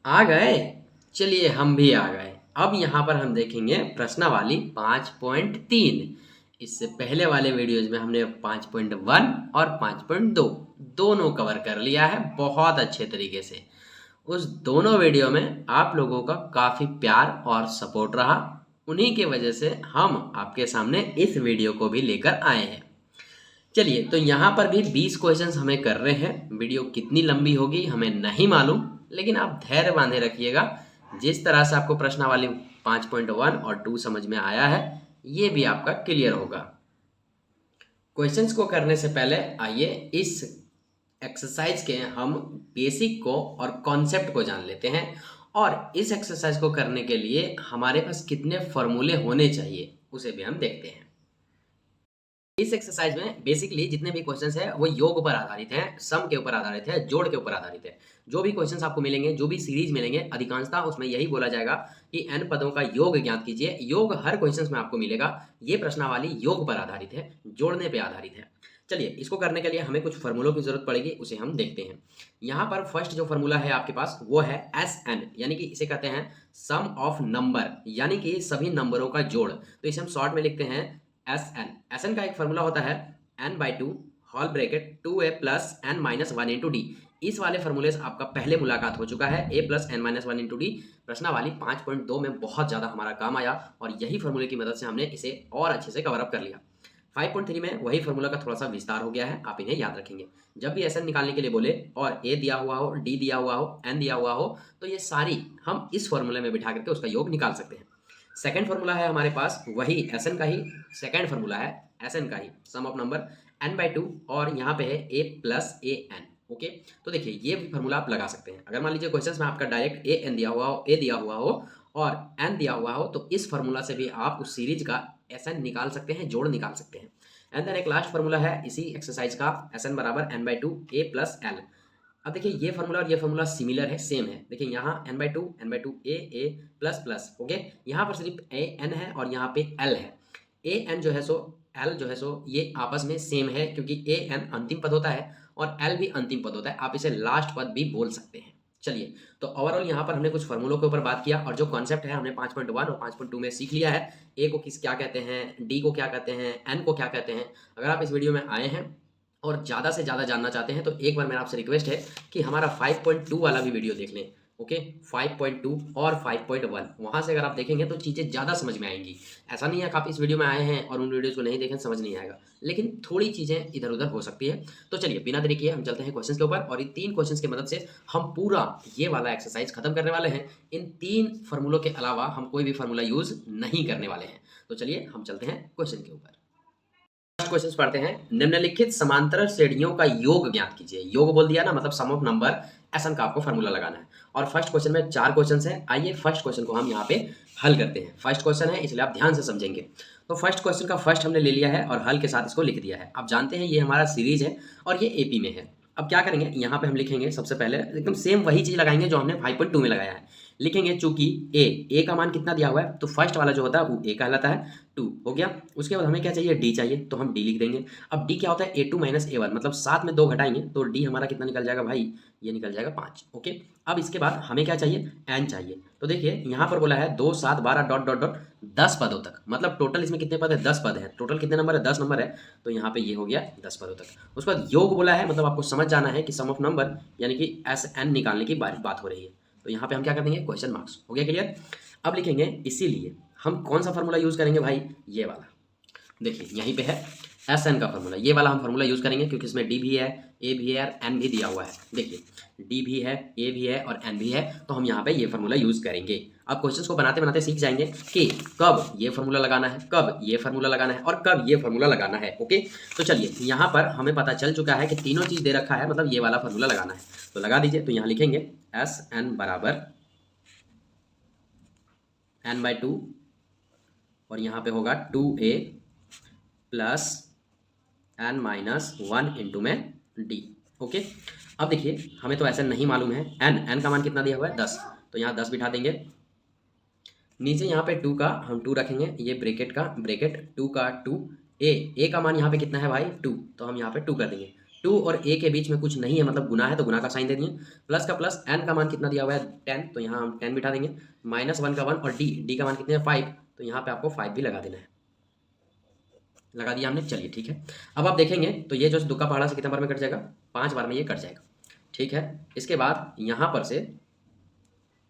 आ गए। चलिए हम भी आ गए। अब यहाँ पर हम देखेंगे प्रश्नावली 5.3। इससे पहले वाले वीडियोज में हमने 5.1 और 5.2 दोनों कवर कर लिया है बहुत अच्छे तरीके से। उस दोनों वीडियो में आप लोगों का काफ़ी प्यार और सपोर्ट रहा। उन्हीं की वजह से हम आपके सामने इस वीडियो को भी लेकर आए हैं। चलिए तो यहाँ पर भी 20 क्वेश्चंस हमें कर रहे हैं। वीडियो कितनी लंबी होगी हमें नहीं मालूम, लेकिन आप धैर्य बांधे रखिएगा। जिस तरह से आपको प्रश्नावली 5.1 और 2 समझ में आया है, ये भी आपका क्लियर होगा। क्वेश्चंस को करने से पहले आइए इस एक्सरसाइज के हम बेसिक को और कॉन्सेप्ट को जान लेते हैं, और इस एक्सरसाइज को करने के लिए हमारे पास कितने फॉर्मूले होने चाहिए उसे भी हम देखते हैं। इस एक्सरसाइज में बेसिकली जितने भी क्वेश्चंस है वो योग पर आधारित हैं, सम के ऊपर आधारित है, जोड़ के ऊपर आधारित है। जो भी क्वेश्चंस आपको मिलेंगे, जो भी सीरीज मिलेंगे, अधिकांशतः उसमें यही बोला जाएगा कि n पदों का योग ज्ञात कीजिए। योग हर क्वेश्चंस में आपको मिलेगा। ये प्रश्नावली योग पर आधारित है, जोड़ने पर आधारित है। चलिए इसको करने के लिए हमें कुछ फॉर्मूलों की जरूरत पड़ेगी, उसे हम देखते हैं। यहाँ पर फर्स्ट जो फॉर्मूला है आपके पास वो है SN, यानी कि इसे कहते हैं सम ऑफ नंबर, यानी कि सभी नंबरों का जोड़। तो इसे हम शॉर्ट में लिखते हैं एस एन का एक फॉर्मूला होता है n/2 whole bracket 2a plus n minus 1 into D. इस वाले फॉर्मूले से आपका पहले मुलाकात हो चुका है, a plus n minus 1 into D. प्रश्नावली 5.2 में बहुत ज़्यादा हमारा काम आया और यही फॉर्मूले की मदद से हमने इसे और अच्छे से कवर अप कर लिया। 5.3 में वही फॉर्मूला का थोड़ा सा विस्तार हो गया है, आप इन्हें याद रखेंगे। जब भी एस एन निकालने के लिए बोले और ए दिया हुआ हो, डी दिया हुआ हो, एन दिया हुआ हो, तो ये सारी हम इस फॉर्मूले में बिठा करके उसका योग निकाल सकते हैं। सेकंड फार्मूला है हमारे पास वही एस एन का ही, सेकंड फार्मूला है एस एन का ही, सम ऑफ नंबर n/2, और यहाँ पे है a plus A N. Okay, तो देखिए ये फार्मूला आप लगा सकते हैं। अगर मान लीजिए क्वेश्चन में आपका डायरेक्ट ए एन दिया हुआ हो, ए दिया हुआ हो और एन दिया हुआ हो, तो इस फार्मूला से भी आप उस सीरीज का एस एन निकाल सकते हैं, जोड़ निकाल सकते हैं। एंड देन एक लास्ट फार्मूला है इसी एक्सरसाइज का, एस एन बराबर n/2 a प्लस एल। अब देखिए ये फार्मूला और ये फार्मूला सिमिलर है, सेम है। देखिए यहाँ n/2 ए प्लस प्लस, ओके। यहाँ पर सिर्फ ए एन है और यहाँ पे एल है। ए एन जो है सो एल जो है सो ये आपस में सेम है, क्योंकि ए एन अंतिम पद होता है और एल भी अंतिम पद होता है। आप इसे लास्ट पद भी बोल सकते हैं। चलिए तो ओवरऑल यहाँ पर हमने कुछ फार्मूलों के ऊपर बात किया, और जो कॉन्सेप्ट है हमने 5.1 और 5.2 में सीख लिया है। ए को किस क्या कहते हैं, डी को क्या कहते हैं, एन को क्या कहते हैं। अगर आप इस वीडियो में आए हैं और ज़्यादा से ज़्यादा जानना चाहते हैं तो एक बार मेरा आपसे रिक्वेस्ट है कि हमारा 5.2 वाला भी वीडियो देख लें। ओके, 5.2 और 5.1 वहाँ से अगर आप देखेंगे तो चीज़ें ज़्यादा समझ में आएंगी। ऐसा नहीं है कि आप इस वीडियो में आए हैं और उन वीडियोज़ को नहीं देखें, समझ नहीं आएगा, लेकिन थोड़ी चीज़ें इधर उधर हो सकती है। तो चलिए बिना देरी किए हम चलते हैं क्वेश्चन के ऊपर, और इन 3 क्वेश्चन की मदद से हम पूरा ये वाला एक्सरसाइज खत्म करने वाले हैं। इन 3 फार्मूलों के अलावा हम कोई भी फार्मूला यूज़ नहीं करने वाले हैं। तो चलिए हम चलते हैं क्वेश्चन के ऊपर। क्वेश्चन पढ़ते हैं। निम्नलिखित समांतर श्रेणियों का योग ज्ञात कीजिए। योग बोल दिया ना, मतलब सम ऑफ नंबर, एसएन का आपको फार्मूला लगाना है। और फर्स्ट क्वेश्चन में 4 क्वेश्चन हैं। आइए फर्स्ट क्वेश्चन को हम यहाँ पे हल करते हैं। फर्स्ट क्वेश्चन है इसलिए आप ध्यान से समझेंगे। तो फर्स्ट क्वेश्चन का फर्स्ट हमने ले लिया है और हल के साथ इसको लिख दिया है। आप जानते हैं ये हमारा सीरीज है और ये एपी में है। अब क्या करेंगे, यहाँ पे हम लिखेंगे सबसे पहले एकदम सेम वही चीज लगाएंगे जो हमने 5.2 में लगाया है। लिखेंगे चूंकि ए का मान कितना दिया हुआ है, तो फर्स्ट वाला जो होता है वो ए कहलाता है, 2 हो गया। उसके बाद हमें क्या चाहिए, डी चाहिए, तो हम डी लिख देंगे। अब डी क्या होता है, A2 माइनस A1, मतलब 7 में 2 घटाएंगे तो डी हमारा कितना निकल जाएगा भाई, ये निकल जाएगा 5। ओके, अब इसके बाद हमें क्या चाहिए, एन चाहिए। तो देखिए यहाँ पर बोला है 2 7 12 डॉट डॉट डॉट 10 पदों तक, मतलब टोटल इसमें कितने पद है, 10 पद है। टोटल कितने नंबर है, 10 नंबर है। तो यहाँ पे ये हो गया 10 पदों तक। उसके बाद योग बोला है, मतलब आपको समझ जाना है कि सम ऑफ नंबर यानी कि एस एन निकालने की बात हो रही है। तो यहाँ पे हम क्या कर देंगे, क्वेश्चन मार्क्स। हो गया क्लियर। अब लिखेंगे इसीलिए हम कौन सा फार्मूला यूज करेंगे भाई, ये वाला। देखिए यहीं पे है एस एन का फार्मूला, ये वाला हम फार्मूला यूज करेंगे क्योंकि इसमें डी भी है, ए भी है और एन भी दिया हुआ है। देखिए डी भी है, ए भी है और एन भी है, तो हम यहाँ पे ये फार्मूला यूज करेंगे। अब क्वेश्चंस को बनाते बनाते सीख जाएंगे कि कब ये फार्मूला लगाना है, कब ये फार्मूला लगाना है और कब ये फार्मूला लगाना है। ओके, तो चलिए यहाँ पर हमें पता चल चुका है कि तीनों चीज दे रखा है, मतलब ये वाला फार्मूला लगाना है। तो लगा दीजिए। तो यहाँ लिखेंगे एस एन बराबर n/2 और यहाँ पे होगा 2a plus n minus 1 into में डी। ओके, अब देखिए हमें तो ऐसा नहीं मालूम है, n का मान कितना दिया हुआ है, 10, तो यहाँ 10 बिठा देंगे। नीचे यहाँ पे 2 का हम 2 रखेंगे, ये ब्रैकेट का ब्रैकेट 2 का 2, ए का मान यहाँ पे कितना है भाई, 2, तो हम यहाँ पे 2 कर देंगे। टू और ए के बीच में कुछ नहीं है, मतलब गुना है तो गुना का साइन दे दिए। प्लस का प्लस, एन का मान कितना दिया हुआ है 10, तो यहाँ हम 10 बिठा देंगे। -1 का 1 और डी का मान कितने है 5, तो यहाँ पे आपको 5 भी लगा देना है। लगा दिया हमने, चलिए ठीक है। अब आप देखेंगे तो ये जो दुक्का पहाड़ा से कितने बार में कट जाएगा, 5 बार में ये कट जाएगा। ठीक है, इसके बाद यहाँ पर से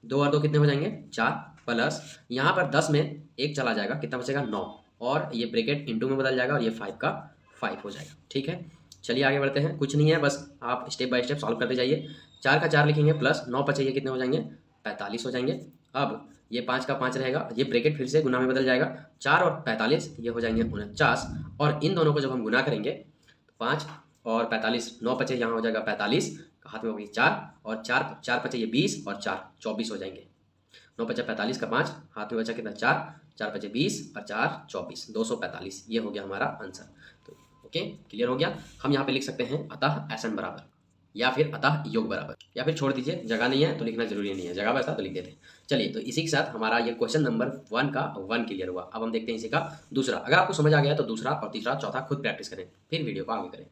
2 और 2 कितने हो जाएंगे 4, प्लस यहाँ पर 10 में एक चला जाएगा, कितना बचेगा 9, और ये ब्रैकेट इंटू में बदल जाएगा और ये 5 का 5 हो जाएगा। ठीक है, चलिए आगे बढ़ते हैं। कुछ नहीं है, बस आप स्टेप बाय स्टेप सॉल्व करते जाइए। 4 का 4 लिखेंगे, प्लस 9 बचे ये कितने हो जाएंगे 45 हो जाएंगे। अब ये 5 का 5 रहेगा, ये ब्रैकेट फिर से गुना में बदल जाएगा, 4 और 45 ये हो जाएंगे 49, और इन दोनों को जब हम गुना करेंगे तो 5 और 45, 9 बचे यहाँ हो जाएगा 45, हाथ में होगी 4, और 4 4 बचे ये 20, और 4 24 हो जाएंगे। 9 बचा 45 का 5, हाथ में बचा कितना 4, 4 बचे 20 और 4 24, 245, ये हो गया हमारा आंसर। तो ओके, क्लियर हो गया। हम यहाँ पे लिख सकते हैं अतः एसएन बराबर, या फिर अतः योग बराबर, या फिर छोड़ दीजिए, जगह नहीं है तो लिखना जरूरी नहीं है, जगह वैसा तो लिख देते हैं। चलिए, तो इसी के साथ हमारा ये क्वेश्चन नंबर 1 का 1 क्लियर हुआ। अब हम देखते हैं इसी का दूसरा। अगर आपको समझ आ गया तो दूसरा और तीसरा चौथा खुद प्रैक्टिस करें, फिर वीडियो को आगे करें।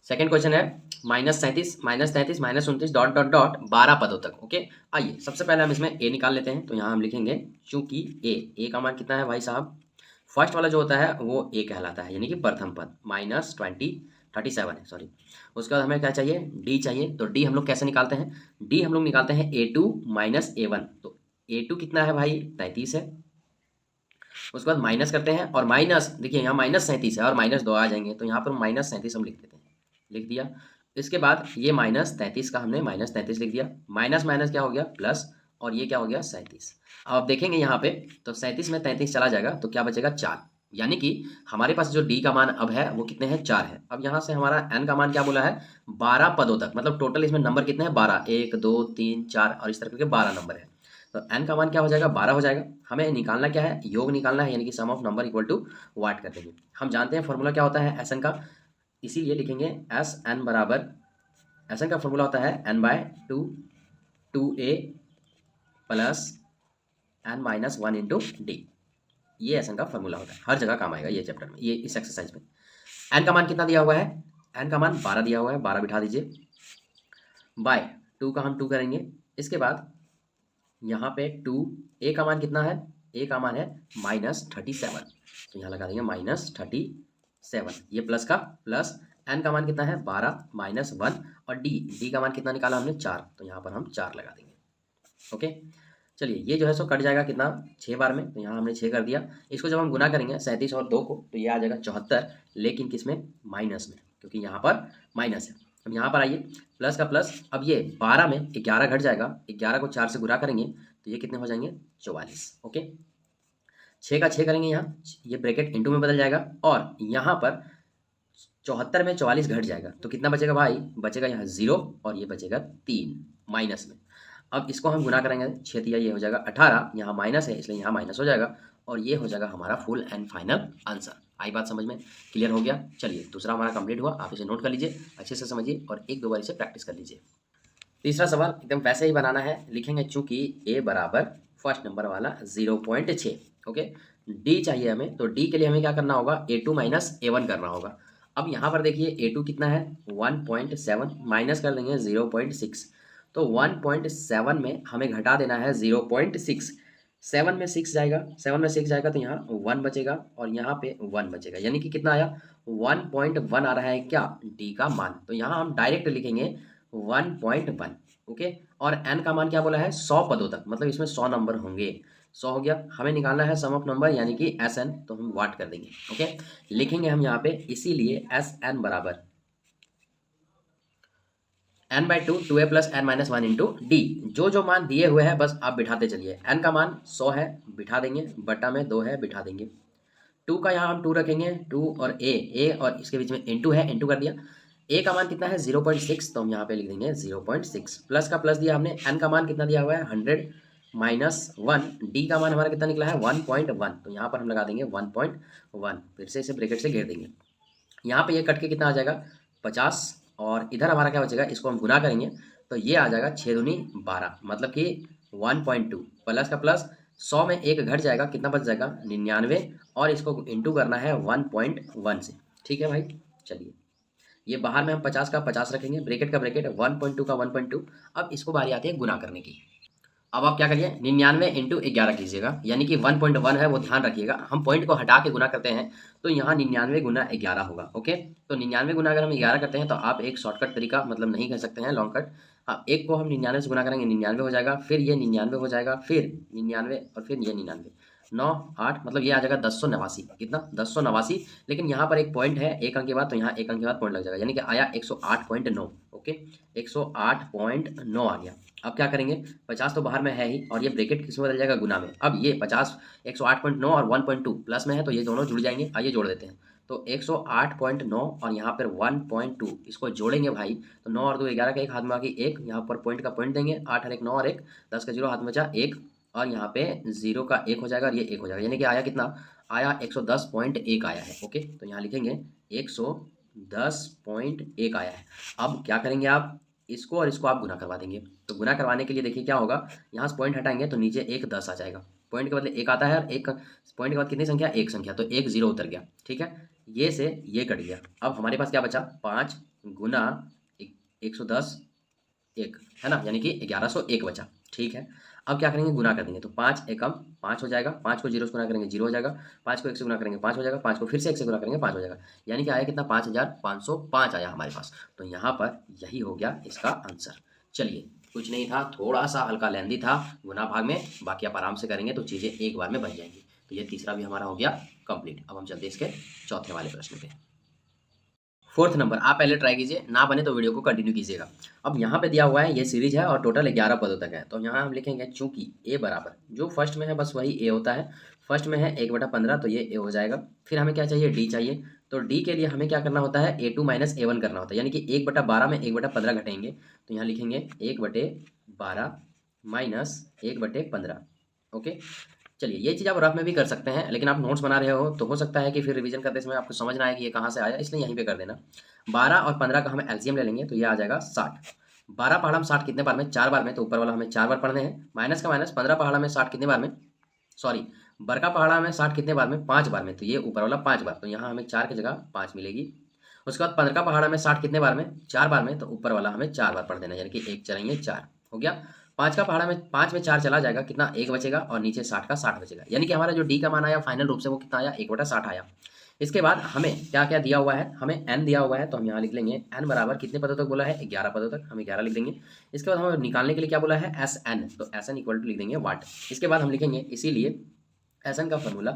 सेकंड क्वेश्चन है -37 -33 -29 डॉट डॉट डॉट 12 पदों तक। ओके, आइए सबसे पहले हम इसमें ए निकाल लेते हैं। तो यहाँ हम लिखेंगे चूंकि ए का मान कितना है भाई साहब, फर्स्ट वाला जो होता है वो ए कहलाता है, यानी कि प्रथम पद। -37 है, सॉरी। उसके बाद हमें क्या चाहिए, डी चाहिए। तो डी हम लोग कैसे निकालते हैं, डी हम लोग निकालते हैं A2 - A1। तो A2 कितना है भाई 33 है। उसके बाद माइनस करते हैं, और माइनस देखिए यहाँ -37 है और -2 आ जाएंगे, तो यहाँ पर -37 हम लिख देते हैं, लिख दिया। इसके बाद ये -33 का हमने -33 लिख दिया, माइनस माइनस क्या हो गया प्लस, और ये क्या हो गया 37। अब आप देखेंगे यहाँ पे तो 37 में 33 चला जाएगा तो क्या बचेगा 4, यानी कि हमारे पास जो डी का मान अब है वो कितने हैं 4 है। अब यहाँ से हमारा एन का मान क्या बोला है 12 पदों तक, मतलब टोटल इसमें नंबर कितने हैं 12, 1 2 3 4 और इस तरह के 12 नंबर है। तो एन का मान क्या हो जाएगा 12 हो जाएगा। हमें निकालना क्या है, योग निकालना है, यानी कि सम ऑफ नंबर इक्वल टू वाट कर देंगे। हम जानते हैं फॉर्मूला क्या होता है एस एन का, इसीलिए लिखेंगे एस एन बराबर, एस एन का फॉर्मूला होता है n/2 2a plus n-1 into D. ये एस एन का फॉर्मूला होता है, हर जगह काम आएगा ये चैप्टर में, ये इस एक्सरसाइज में। एन का मान कितना दिया हुआ है, एन का मान 12 दिया हुआ है, 12 बिठा दीजिए, बाय 2 का हम 2 करेंगे। इसके बाद यहाँ पे 2, ए का मान कितना है, ए का मान है -37, तो यहाँ लगा देंगे -37, ये प्लस का प्लस, एन का मान कितना है 12 -1, और डी का मान कितना निकाला हमने 4, तो यहाँ पर हम 4 लगा देंगे। ओके, चलिए ये जो है सो कट जाएगा कितना 6 बार में, तो यहाँ हमने 6 कर दिया। इसको जब हम गुना करेंगे 37 और 2 को, तो ये आ जाएगा 74, लेकिन किस में माइनस में, क्योंकि यहाँ पर माइनस है। अब यहाँ पर आइए प्लस का प्लस, अब ये 12 में 11 घट जाएगा, 11 को 4 से गुणा करेंगे तो ये कितने हो जाएंगे 44। ओके, 6 का 6 करेंगे यहाँ, ये ब्रैकेट इंटू में बदल जाएगा, और यहाँ पर 74 में 44 घट जाएगा, तो कितना बचेगा भाई, बचेगा यहाँ 0, और ये बचेगा 3 माइनस में। अब इसको हम गुना करेंगे 6 दिया, ये हो जाएगा 18, यहाँ माइनस है इसलिए यहाँ माइनस हो जाएगा, और ये हो जाएगा हमारा फुल एंड फाइनल आंसर। आई बात समझ में, क्लियर हो गया। चलिए दूसरा हमारा कंप्लीट हुआ, आप इसे नोट कर लीजिए, अच्छे से समझिए और एक दो बार इसे प्रैक्टिस कर लीजिए। तीसरा सवाल एकदम वैसे ही बनाना है, लिखेंगे चूंकि ए बराबर फर्स्ट नंबर वाला 0.6। ओके, डी चाहिए हमें, तो डी के लिए हमें क्या करना होगा A2 - A1 करना होगा। अब यहाँ पर देखिए A2 कितना है 1.7, माइनस कर देंगे 0.6, तो 1.7 में हमें घटा देना है 0.6, 7 में 6 जाएगा, 7 में 6 जाएगा तो यहाँ 1 बचेगा, और यहाँ पे 1 बचेगा, यानी कि कितना आया 1.1 आ रहा है क्या डी का मान। तो यहाँ हम डायरेक्ट लिखेंगे 1.1। ओके, और एन का मान क्या बोला है 100 पदों तक, मतलब इसमें 100 नंबर होंगे। 100 हो गया, हमें निकालना है सम ऑफ नंबर यानी कि एस एन, तो हम वाट कर देंगे। ओके, लिखेंगे हम यहाँ पे, इसीलिए एस एन बराबर n/2 2a + n-1 into D. जो जो मान दिए हुए हैं बस आप बिठाते चलिए। n का मान 100 है, बिठा देंगे, बटा में 2 है, बिठा देंगे। 2 का यहाँ हम 2 रखेंगे, 2 और a और इसके बीच में इंटू है, इंटू कर दिया। a का मान कितना है 0.6, तो हम यहाँ पे लिख देंगे 0.6, प्लस का प्लस दिया हमने, n का मान कितना दिया हुआ है 100 -1, डी का मान हमारा कितना निकला है 1.1, तो यहाँ पर हम लगा देंगे 1.1, फिर से इसे ब्रैकेट से घेर देंगे। यहाँ पे ये कट के कितना आ जाएगा 50, और इधर हमारा क्या बचेगा, इसको हम गुना करेंगे तो ये आ जाएगा 6 दूनी 12, मतलब कि 1.2, प्लस का प्लस 100 में एक घट जाएगा, कितना बच जाएगा 99, और इसको इंटू करना है 1.1 से। ठीक है भाई, चलिए ये बाहर में हम 50 का 50 रखेंगे, ब्रैकेट का ब्रैकेट, 1.2 का 1.2। अब इसको बारी आती है गुना करने की। अब आप क्या करिए, 99 इंटू 11 कीजिएगा, यानी कि 1.1 है वो ध्यान रखिएगा, हम पॉइंट को हटा के गुना करते हैं तो यहाँ 99 गुना 11 होगा। ओके, तो 99 गुना अगर हम 11 करते हैं तो आप एक शॉर्टकट तरीका मतलब नहीं कह सकते हैं, लॉन्ग कट। हाँ, एक को हम 99 से गुना करेंगे, 99 हो जाएगा, फिर ये 99 हो जाएगा, फिर 99 और फिर ये 99, 9 8 मतलब ये आ जाएगा 1089। कितना? 1089। लेकिन यहाँ पर एक पॉइंट है एक अंक के बाद, तो यहाँ एक अंक के बाद पॉइंट लग जाएगा, यानी कि आया 108.9। ओके, 108.9 आ गया। अब क्या करेंगे, 50 तो बाहर में है ही, और ये ब्रैकेट किस में बदल जाएगा, गुना में। अब ये 50 108.9 और 1.2 प्लस में है, तो ये दोनों जुड़ जाएंगे। आइए जोड़ देते हैं, तो 108.9 और यहाँ पर 1.2 इसको जोड़ेंगे भाई, तो 9 और 2 11 का, एक हाथ में आगे एक, यहाँ पर पॉइंट का पॉइंट देंगे, 8 और 1 9 और 1 10 का 0 हाथ में बचा एक, और यहाँ पे 0 का 1 हो जाएगा और ये 1 हो जाएगा, यानी कि आया कितना, आया 110.1 आया है। ओके, तो यहाँ लिखेंगे 110.1 आया है। अब क्या करेंगे आप, इसको और इसको आप गुना करवा देंगे। तो गुना करवाने के लिए देखिए क्या होगा, यहाँ से पॉइंट हटाएंगे तो नीचे एक 10 आ जाएगा, पॉइंट के बदले एक आता है, और एक पॉइंट के बाद कितनी संख्या, एक संख्या, तो एक 0 उतर गया। ठीक है, ये से ये कट गया। अब हमारे पास क्या बचा, 5 गुना 110 1 है ना, यानी कि 1101 बचा। ठीक है, अब क्या करेंगे, गुना कर देंगे, तो 5 एकम 5 हो जाएगा, 5 को 0 से गुना करेंगे 0 हो जाएगा, 5 को 1 से गुना करेंगे 5 हो जाएगा, 5 को फिर से 1 से गुना करेंगे 5 हो जाएगा, यानी कि आया कितना, 5505 आया हमारे पास। तो यहाँ पर यही हो गया इसका आंसर। चलिए, कुछ नहीं था, थोड़ा सा हल्का लेंदी था गुना भाग में, बाकी आप आराम से करेंगे तो चीज़ें एक बार में बन जाएंगी। तो ये तीसरा भी हमारा हो गया कंप्लीट। अब हम चलते हैं इसके चौथे वाले प्रश्न पे। फोर्थ नंबर, आप पहले ट्राई कीजिए, ना बने तो वीडियो को कंटिन्यू कीजिएगा। अब यहाँ पे दिया हुआ है ये सीरीज है और टोटल 11 पदों तक है, तो यहाँ हम लिखेंगे चूंकि ए बराबर, जो फर्स्ट में है बस वही ए होता है, फर्स्ट में है 1/15 तो ये ए हो जाएगा। फिर हमें क्या चाहिए, डी चाहिए, तो डी के लिए हमें क्या करना होता है, A2 माइनस A1 करना होता है, यानी कि 1/12 में 1/15 घटेंगे, तो यहाँ लिखेंगे 1/12 माइनस 1/15। ओके, चलिए ये चीज़ आप रफ में भी कर सकते हैं, लेकिन आप नोट्स बना रहे हो तो हो सकता है कि फिर रिवीजन करते समय आपको समझ ना आए कि ये कहाँ से आया, इसलिए यहीं पे कर देना। 12 और 15 का हम एलसीएम ले लेंगे तो ये आ जाएगा 60। 12 पहाड़ा में 60 कितने बार में, 4 बार में, तो ऊपर वाला हमें 4 बार पढ़ने हैं। माइनस का माइनस, 15 पहाड़ा में 60 कितने बार में, सॉरी, बड़का पहाड़ा में 60 कितने बार में, 5 बार में, तो ये ऊपर वाला 5 बार, तो यहाँ हमें 4 की जगह 5 मिलेगी। उसके बाद 15 का पहाड़ा में 60 कितने बार में, 4 बार में, तो ऊपर वाला हमें 4 बार पढ़ देना, यानी कि एक चलेंगे 4 हो गया। 5 का पहाड़ा में 5 में 4 चला जाएगा, कितना, 1 बचेगा, और नीचे 60 का 60 बचेगा, यानी कि हमारा जो डी का मान आया फाइनल रूप से वो कितना आया, 1/60 आया। इसके बाद हमें क्या क्या दिया हुआ है, हमें एन दिया हुआ है, तो हम यहाँ लिख लेंगे एन बराबर कितने पदों तक बोला है, 11 पदों तक, हम 11 लिख देंगे। इसके बाद हमें निकालने के लिए क्या बोला है, एस एन, तो एस एन इक्वल टू लिख देंगे वाट। इसके बाद हम लिखेंगे इसीलिए एस एन का फॉर्मूला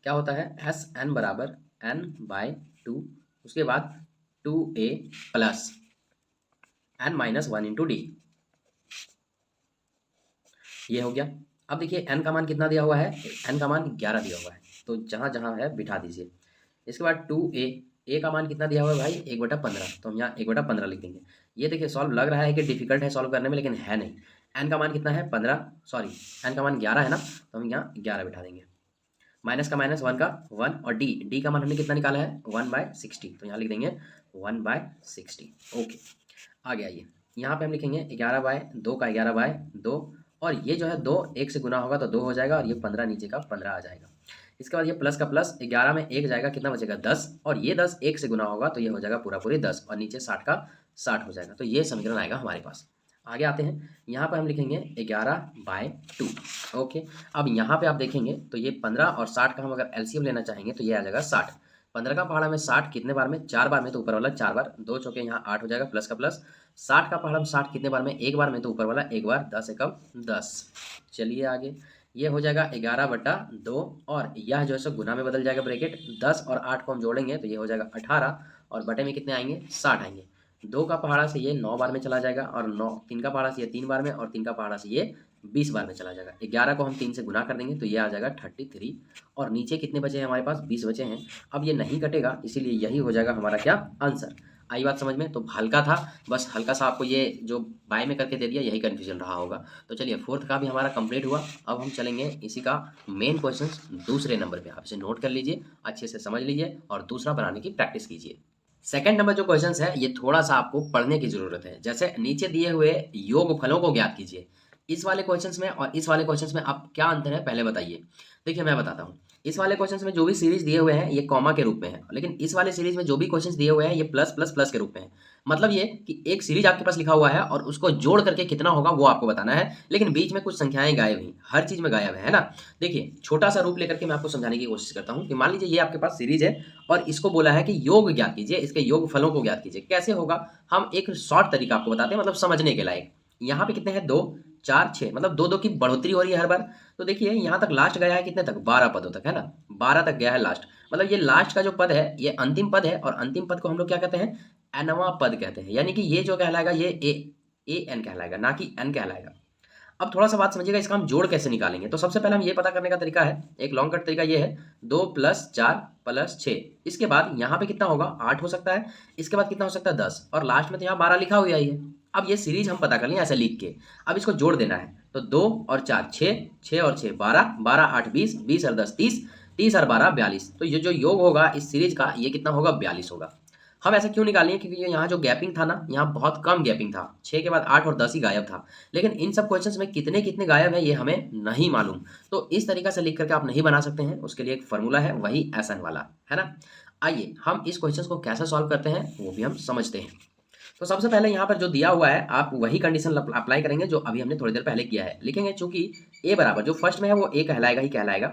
क्या होता है, एस एन बराबर n/2, उसके बाद 2a plus n-1 into D, ये हो गया। अब देखिए n का मान कितना दिया हुआ है, n का मान 11 दिया हुआ है, तो जहाँ जहाँ है बिठा दीजिए। इसके बाद 2a, a का मान कितना दिया हुआ है भाई, 1/15, तो हम यहाँ 1/15 लिख देंगे। ये देखिए सॉल्व लग रहा है कि डिफिकल्ट है सॉल्व करने में, लेकिन है नहीं। n का मान कितना है, 15, सॉरी n का मान 11 है ना, तो हम यहाँ 11 बिठा देंगे। माइनस का माइनस, 1 का 1, और डी का मान हमने कितना निकाला है, 1/60, तो यहाँ लिख देंगे 1/60। ओके, आगे आइए, यहाँ पे हम लिखेंगे 11/2 का 11/2, और ये जो है 2 1 से गुना होगा तो 2 हो जाएगा, और ये 15 नीचे का 15 आ जाएगा। इसके बाद ये प्लस का प्लस, 11 में 1 जाएगा, कितना बचेगा 10, और ये 10 1 से गुना होगा तो ये हो जाएगा पूरा पूरी 10, और नीचे 60 का 60 हो जाएगा, तो ये समीकरण आएगा हमारे पास। आगे आते हैं, यहाँ पर हम लिखेंगे 11/2। ओके, अब यहाँ पे आप देखेंगे तो ये 15 और 60 का हम अगर एलसीएम लेना चाहेंगे तो ये आ जाएगा 60। 15 का पहाड़ा में 60 कितने बार में, 4 बार में, तो ऊपर वाला 4 बार, 2 चौके यहाँ 8 हो जाएगा, प्लस का प्लस। 60 का पहाड़ा में 60 कितने बार में, 1 बार में, तो ऊपर वाला 1 बार, 10 एकम 10। चलिए आगे, ये हो जाएगा 11/2, और यह जो है सो गुना में बदल जाएगा, ब्रैकेट 10 और 8 को हम जोड़ेंगे तो ये हो जाएगा 18, और बटे में कितने आएंगे, 60 आएंगे। 2 का पहाड़ा से ये 9 बार में चला जाएगा, और 9 3 का पहाड़ा से ये 3 बार में, और 3 का पहाड़ा से ये 20 बार में चला जाएगा। 11 को हम 3 से गुना कर देंगे तो ये आ जाएगा 33, और नीचे कितने बचे हैं हमारे पास, 20 बचे हैं। अब ये नहीं कटेगा, इसीलिए यही हो जाएगा हमारा क्या, आंसर। आई बात समझ में, तो हल्का था, बस हल्का सा आपको ये जो बाय में करके दे दिया यही कन्फ्यूजन रहा होगा। तो चलिए फोर्थ का भी हमारा कंप्लीट हुआ। अब हम चलेंगे इसी का मेन क्वेश्चन दूसरे नंबर पे, आप इसे नोट कर लीजिए, अच्छे से समझ लीजिए, और दूसरा बनाने की प्रैक्टिस कीजिए। सेकंड नंबर जो क्वेश्चन है ये थोड़ा सा आपको पढ़ने की जरूरत है। जैसे नीचे दिए हुए योगफलों को ज्ञात कीजिए। इस वाले क्वेश्चंस में और इस वाले क्वेश्चंस में आप क्या अंतर है पहले बताइए। देखिए मैं बताता हूँ, इस वाले क्वेश्चन में जो भी सीरीज दिए हुए हैं ये कॉमा के रूप में है, लेकिन इस वाले सीरीज में जो भी क्वेश्चन दिए हुए हैं ये प्लस प्लस प्लस के रूप में है। मतलब ये कि एक सीरीज आपके पास लिखा हुआ है और उसको जोड़ करके कितना होगा वो आपको बताना है, लेकिन बीच में कुछ संख्याएं गायब हैं, हर चीज में गायब है ना। देखिए छोटा सा रूप लेकर के मैं आपको समझाने की कोशिश करता हूँ कि मान लीजिए ये आपके पास सीरीज है और इसको बोला है कि योग ज्ञात कीजिए, इसके योग फलों को ज्ञात कीजिए। कैसे होगा, हम एक शॉर्ट तरीका आपको बताते हैं, मतलब समझने के लायक। यहाँ पे कितने हैं, 2 4 6, मतलब 2 2 की बढ़ोतरी हो रही है हर बार। तो देखिए यहाँ तक लास्ट गया है कितने तक, 12 पदों तक, है ना, 12 तक गया है लास्ट। मतलब ये लास्ट का जो पद है ये अंतिम पद है, और अंतिम पद को हम लोग क्या कहते हैं, एनवा पद कहते हैं। यानी कि ये जो कहलाएगा ये ए एन कहलाएगा, ना कि एन कहलाएगा। अब थोड़ा सा बात समझिएगा, इसका हम जोड़ कैसे निकालेंगे। तो सबसे पहले हम ये पता करने का तरीका है, एक लॉन्ग कट तरीका ये है, 2 + 4 + 6। इसके बाद यहाँ पे कितना होगा, 8 हो सकता है, इसके बाद कितना हो सकता है, 10, और लास्ट में तो यहाँ 12 लिखा हुआ ही है। अब ये सीरीज हम पता कर लें ऐसे लिख के, अब इसको जोड़ देना है। तो 2 और 4 6, 6 और 6 12, 12 8 20, 20 और 10 30, 30 और 12 42। तो ये जो योग होगा इस सीरीज का ये कितना होगा, 42 होगा। हम ऐसे क्यों निकालेंगे, क्योंकि ये यहाँ जो गैपिंग था ना, यहाँ बहुत कम गैपिंग था, 6 के बाद 8 और 10 ही गायब था। लेकिन इन सब क्वेश्चंस में कितने कितने गायब है ये हमें नहीं मालूम। तो इस तरीका से लिख करके आप नहीं बना सकते हैं, उसके लिए एक फॉर्मूला है, वही एसएन वाला, है ना। आइए हम इस क्वेश्चन को कैसे सॉल्व करते हैं वो भी हम समझते हैं। तो सबसे पहले यहाँ पर जो दिया हुआ है आप वही कंडीशन अप्लाई करेंगे जो अभी हमने थोड़ी देर पहले किया है। लिखेंगे चूंकि ए बराबर, जो फर्स्ट में है वो ए कहलाएगा ही कहलाएगा,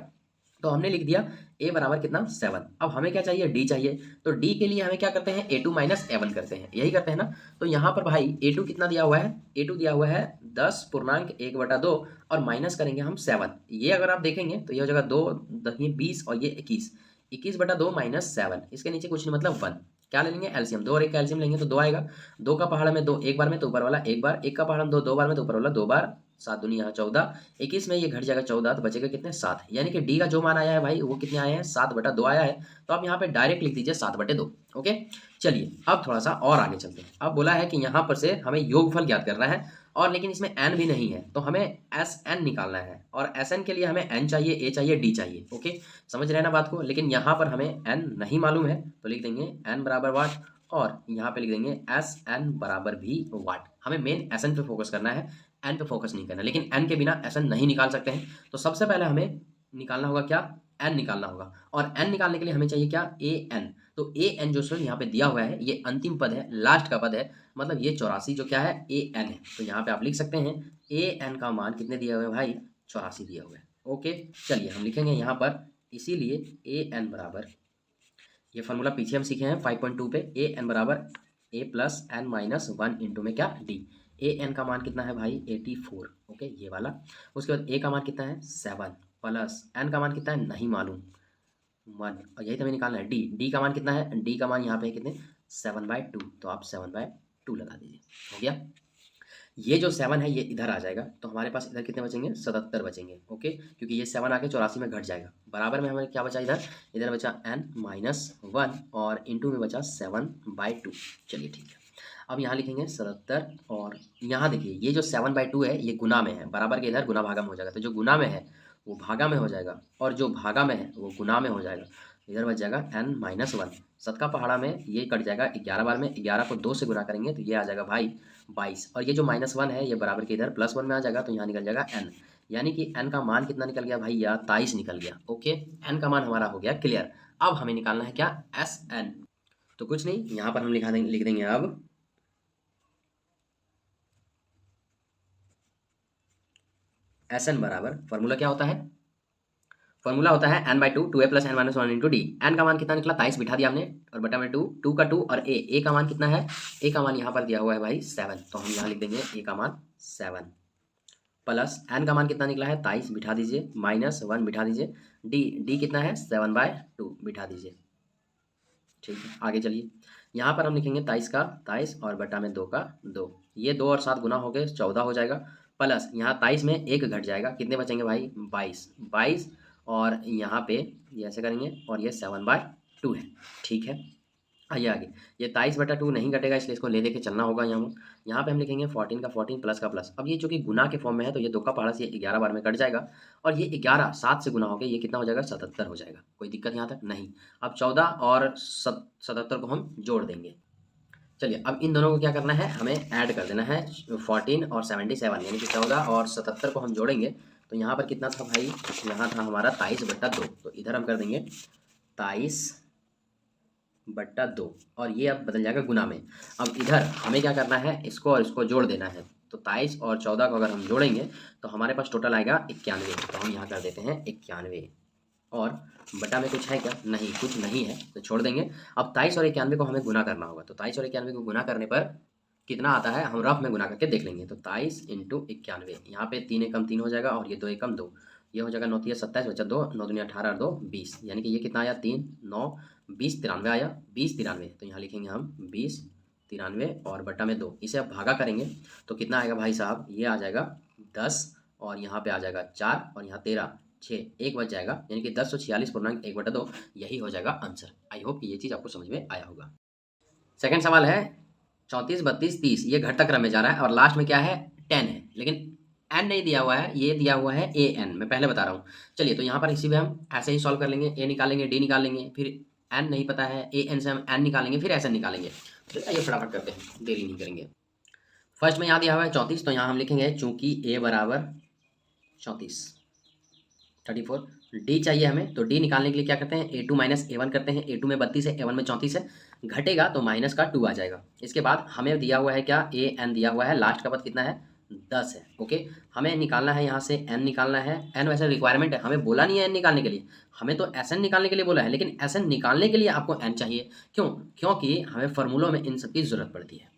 तो हमने लिख दिया a बराबर कितना, 7। अब हमें क्या चाहिए, d चाहिए। तो d के लिए हमें क्या करते हैं, a2 - a1 करते हैं, यही करते हैं ना। तो यहाँ पर भाई a2 कितना दिया हुआ है, a2 दिया हुआ है 10.1/2 और माइनस करेंगे हम 7। ये अगर आप देखेंगे तो ये हो जाएगा 2 10 20 और ये 21, 21/2 - 7, इसके नीचे कुछ नहीं मतलब 1। क्या ले लेंगे, एलसीएम, 2 और 1 का एलसीएम लेंगे तो 2 आएगा। 2 का पहाड़ा में 2 एक बार में, तो ऊपर वाला एक बार, 1 का पहाड़ा में 2 दो बार में, तो ऊपर वाला 2 बार, 7 दूनी यहाँ 14, 21 में ये घट जाएगा 14, तो बचेगा कितने, 7। यानी कि डी का जो मान आया है भाई वो कितने आए हैं, 7/2 आया है। तो आप यहाँ पे डायरेक्ट लिख दीजिए 7/2। ओके, चलिए अब थोड़ा सा और आगे चलते हैं। अब बोला है कि यहाँ पर से हमें योगफल ज्ञात करना है, और लेकिन इसमें एन भी नहीं है, तो हमें एस एन निकालना है, और एस एन के लिए हमें एन चाहिए, ए चाहिए, डी चाहिए। ओके, समझ रहे हैं ना बात को। लेकिन यहाँ पर हमें एन नहीं मालूम है, तो लिख देंगे एन बराबर वाट, और यहाँ पे लिख देंगे एस एन बराबर भी वाट। हमें मेन एस एन पे फोकस करना है, एन पे फोकस नहीं करना, लेकिन एन के बिना एस एन नहीं निकाल सकते हैं। तो सबसे पहले हमें निकालना होगा क्या, एन निकालना होगा, और एन निकालने के लिए हमें चाहिए क्या, ए एन। तो ए एन जो सर यहाँ पे दिया हुआ है ये अंतिम पद है, लास्ट का पद है, मतलब ये 84 जो क्या है, ए एन है। तो यहाँ पे आप लिख सकते हैं ए एन का मान कितने दिए हुए हैं भाई, 84 दिए हुए हैं। ओके, चलिए हम लिखेंगे यहाँ पर, इसीलिए ए एन बराबर, ये फार्मूला पीछे हम सीखे हैं 5.2 पे, ए एन बराबर a + n - 1 इंटू में क्या, d। ए एन का मान कितना है भाई, 84। ओके, ये वाला। उसके बाद a का मान कितना है, 7, प्लस n का मान कितना है नहीं मालूम, 1, और यही तो हमें निकालना है d। का मान कितना है, d का मान यहाँ पे कितने, 7/2, तो आप 7/2 लगा दीजिए, हो गया। ये जो 7 है ये इधर आ जाएगा, तो हमारे पास इधर कितने बचेंगे, 77 बचेंगे। ओके, क्योंकि ये 7 आके 84 में घट जाएगा। बराबर में हमें क्या बचा, इधर इधर बचा n - 1 और इंटू में बचा 7/2। चलिए ठीक है, अब यहाँ लिखेंगे 77, और यहाँ देखिए ये जो 7/2 है ये गुना में है, बराबर के इधर गुना भागा में हो जाएगा, तो जो गुना में है वो भागा में हो जाएगा, और जो भागा में है वो गुना में हो जाएगा। इधर बच जाएगा n - 1, 7 का पहाड़ा में ये कट जाएगा 11 बार में, 11 को 2 से गुना करेंगे तो ये आ जाएगा भाई 22, और ये जो -1 है ये बराबर के इधर +1 में आ जाएगा, तो यहाँ निकल जाएगा n। यानी कि n का मान कितना निकल गया भाई, या 23 निकल गया। ओके, n का मान हमारा हो गया क्लियर। अब हमें निकालना है क्या, एस एन। तो कुछ नहीं, यहाँ पर हम लिख देंगे अब एस एन बराबर, फॉर्मूला क्या होता है, फॉर्मूला होता है n/2, 2a + n - 1 into D. N का मान कितना निकला, 23 बिठा दिया हमने, और बटा में 2, 2 का 2, और ए का मान कितना है, ए का मान यहाँ पर दिया हुआ है भाई 7, तो हम यहाँ लिख देंगे ए का मान 7, प्लस एन का मान कितना निकला है 23 बिठा दीजिए, -1 बिठा दीजिए, डी कितना है 7/2 बिठा दीजिए। ठीक है, आगे चलिए, यहाँ पर हम लिखेंगे 23 का 23 और बटा में 2 का 2, ये 2 और 7 गुना हो गए 14 हो जाएगा, प्लस यहाँ 23 में 1 घट जाएगा, कितने बचेंगे भाई 22, और यहाँ पे ये ऐसे करेंगे, और ये 7/2 है। ठीक है, आइए आगे, ये 23/2 नहीं घटेगा, इसलिए इसको ले दे के चलना होगा। यहाँ पे हम लिखेंगे 14 का 14 प्लस का प्लस। अब ये चूंकि गुना के फॉर्म में है तो ये 2 का पहाड़ा से 11 बार में कट जाएगा, और ये 11 7 से गुना हो गया, ये कितना हो जाएगा 77 हो जाएगा। कोई दिक्कत यहाँ तक नहीं। अब 14 और 77 को हम जोड़ देंगे। चलिए अब इन दोनों को क्या करना है, हमें ऐड कर देना है, 14 और 77, यानी कि 14 और 77 को हम जोड़ेंगे तो यहाँ पर कितना था भाई, यहाँ था हमारा 23/2, तो इधर हम कर देंगे 23/2 और ये अब बदल जाएगा गुना में। अब इधर हमें क्या करना है, इसको और इसको जोड़ देना है। तो 23 और 14 को अगर हम जोड़ेंगे तो हमारे पास टोटल आएगा 91। तो हम यहाँ कर देते हैं 91 और बटा में कुछ है क्या, नहीं कुछ नहीं है तो छोड़ देंगे। अब 23 और 91 को हमें गुना करना होगा। तो 23 और 91 को गुना करने पर कितना आता है, हम रफ में गुना करके देख लेंगे। तो 23 × 91, यहाँ पे 3 एकम 3 हो जाएगा और ये 2 एकम 2, ये हो जाएगा 9 3 27 बचा 2, 9 दूनी 18 और 2 20, यानी कि ये कितना आया 3 9 20 93 आया, 20 93। तो यहाँ लिखेंगे हम 20 93 और बटा में 2, इसे अब भागा करेंगे तो कितना आएगा भाई साहब, ये आ जाएगा 10 और यहाँ पे आ जाएगा 4 और यहाँ 13 6 1 बच जाएगा, यानी कि 1046.1/2 यही हो जाएगा आंसर। आई होप कि ये चीज़ आपको समझ में आया होगा। सेकंड सवाल है 34 32 30, ये घटता क्रम में जा रहा है और लास्ट में क्या है 10 है, लेकिन n नहीं दिया हुआ है, ये दिया हुआ है an, मैं पहले बता रहा हूँ। चलिए तो यहाँ पर इसी में हम ऐसे ही सॉल्व कर लेंगे, a निकालेंगे, d निकालेंगे, फिर n नहीं पता है, an से हम n निकालेंगे, फिर sn निकालेंगे। तो ये फटाफट करते हैं, देरी नहीं करेंगे। फर्स्ट में यहाँ दिया हुआ है 34, तो यहाँ हम लिखेंगे चूंकि a बराबर 34 34, डी चाहिए हमें, तो डी निकालने के लिए क्या करते हैं, a2 माइनस a1 करते हैं। a2 में 32 है, a1 में 34 है, घटेगा तो माइनस का 2 आ जाएगा। इसके बाद हमें दिया हुआ है क्या, an दिया हुआ है, लास्ट का पद कितना है 10 है। ओके, हमें निकालना है यहाँ से n निकालना है। n वैसे रिक्वायरमेंट है, हमें बोला नहीं है n निकालने के लिए, हमें तो sn निकालने के लिए बोला है, लेकिन sn निकालने के लिए आपको n चाहिए। क्यों, क्योंकि हमें फार्मूलों में इन सब की जरूरत पड़ती है।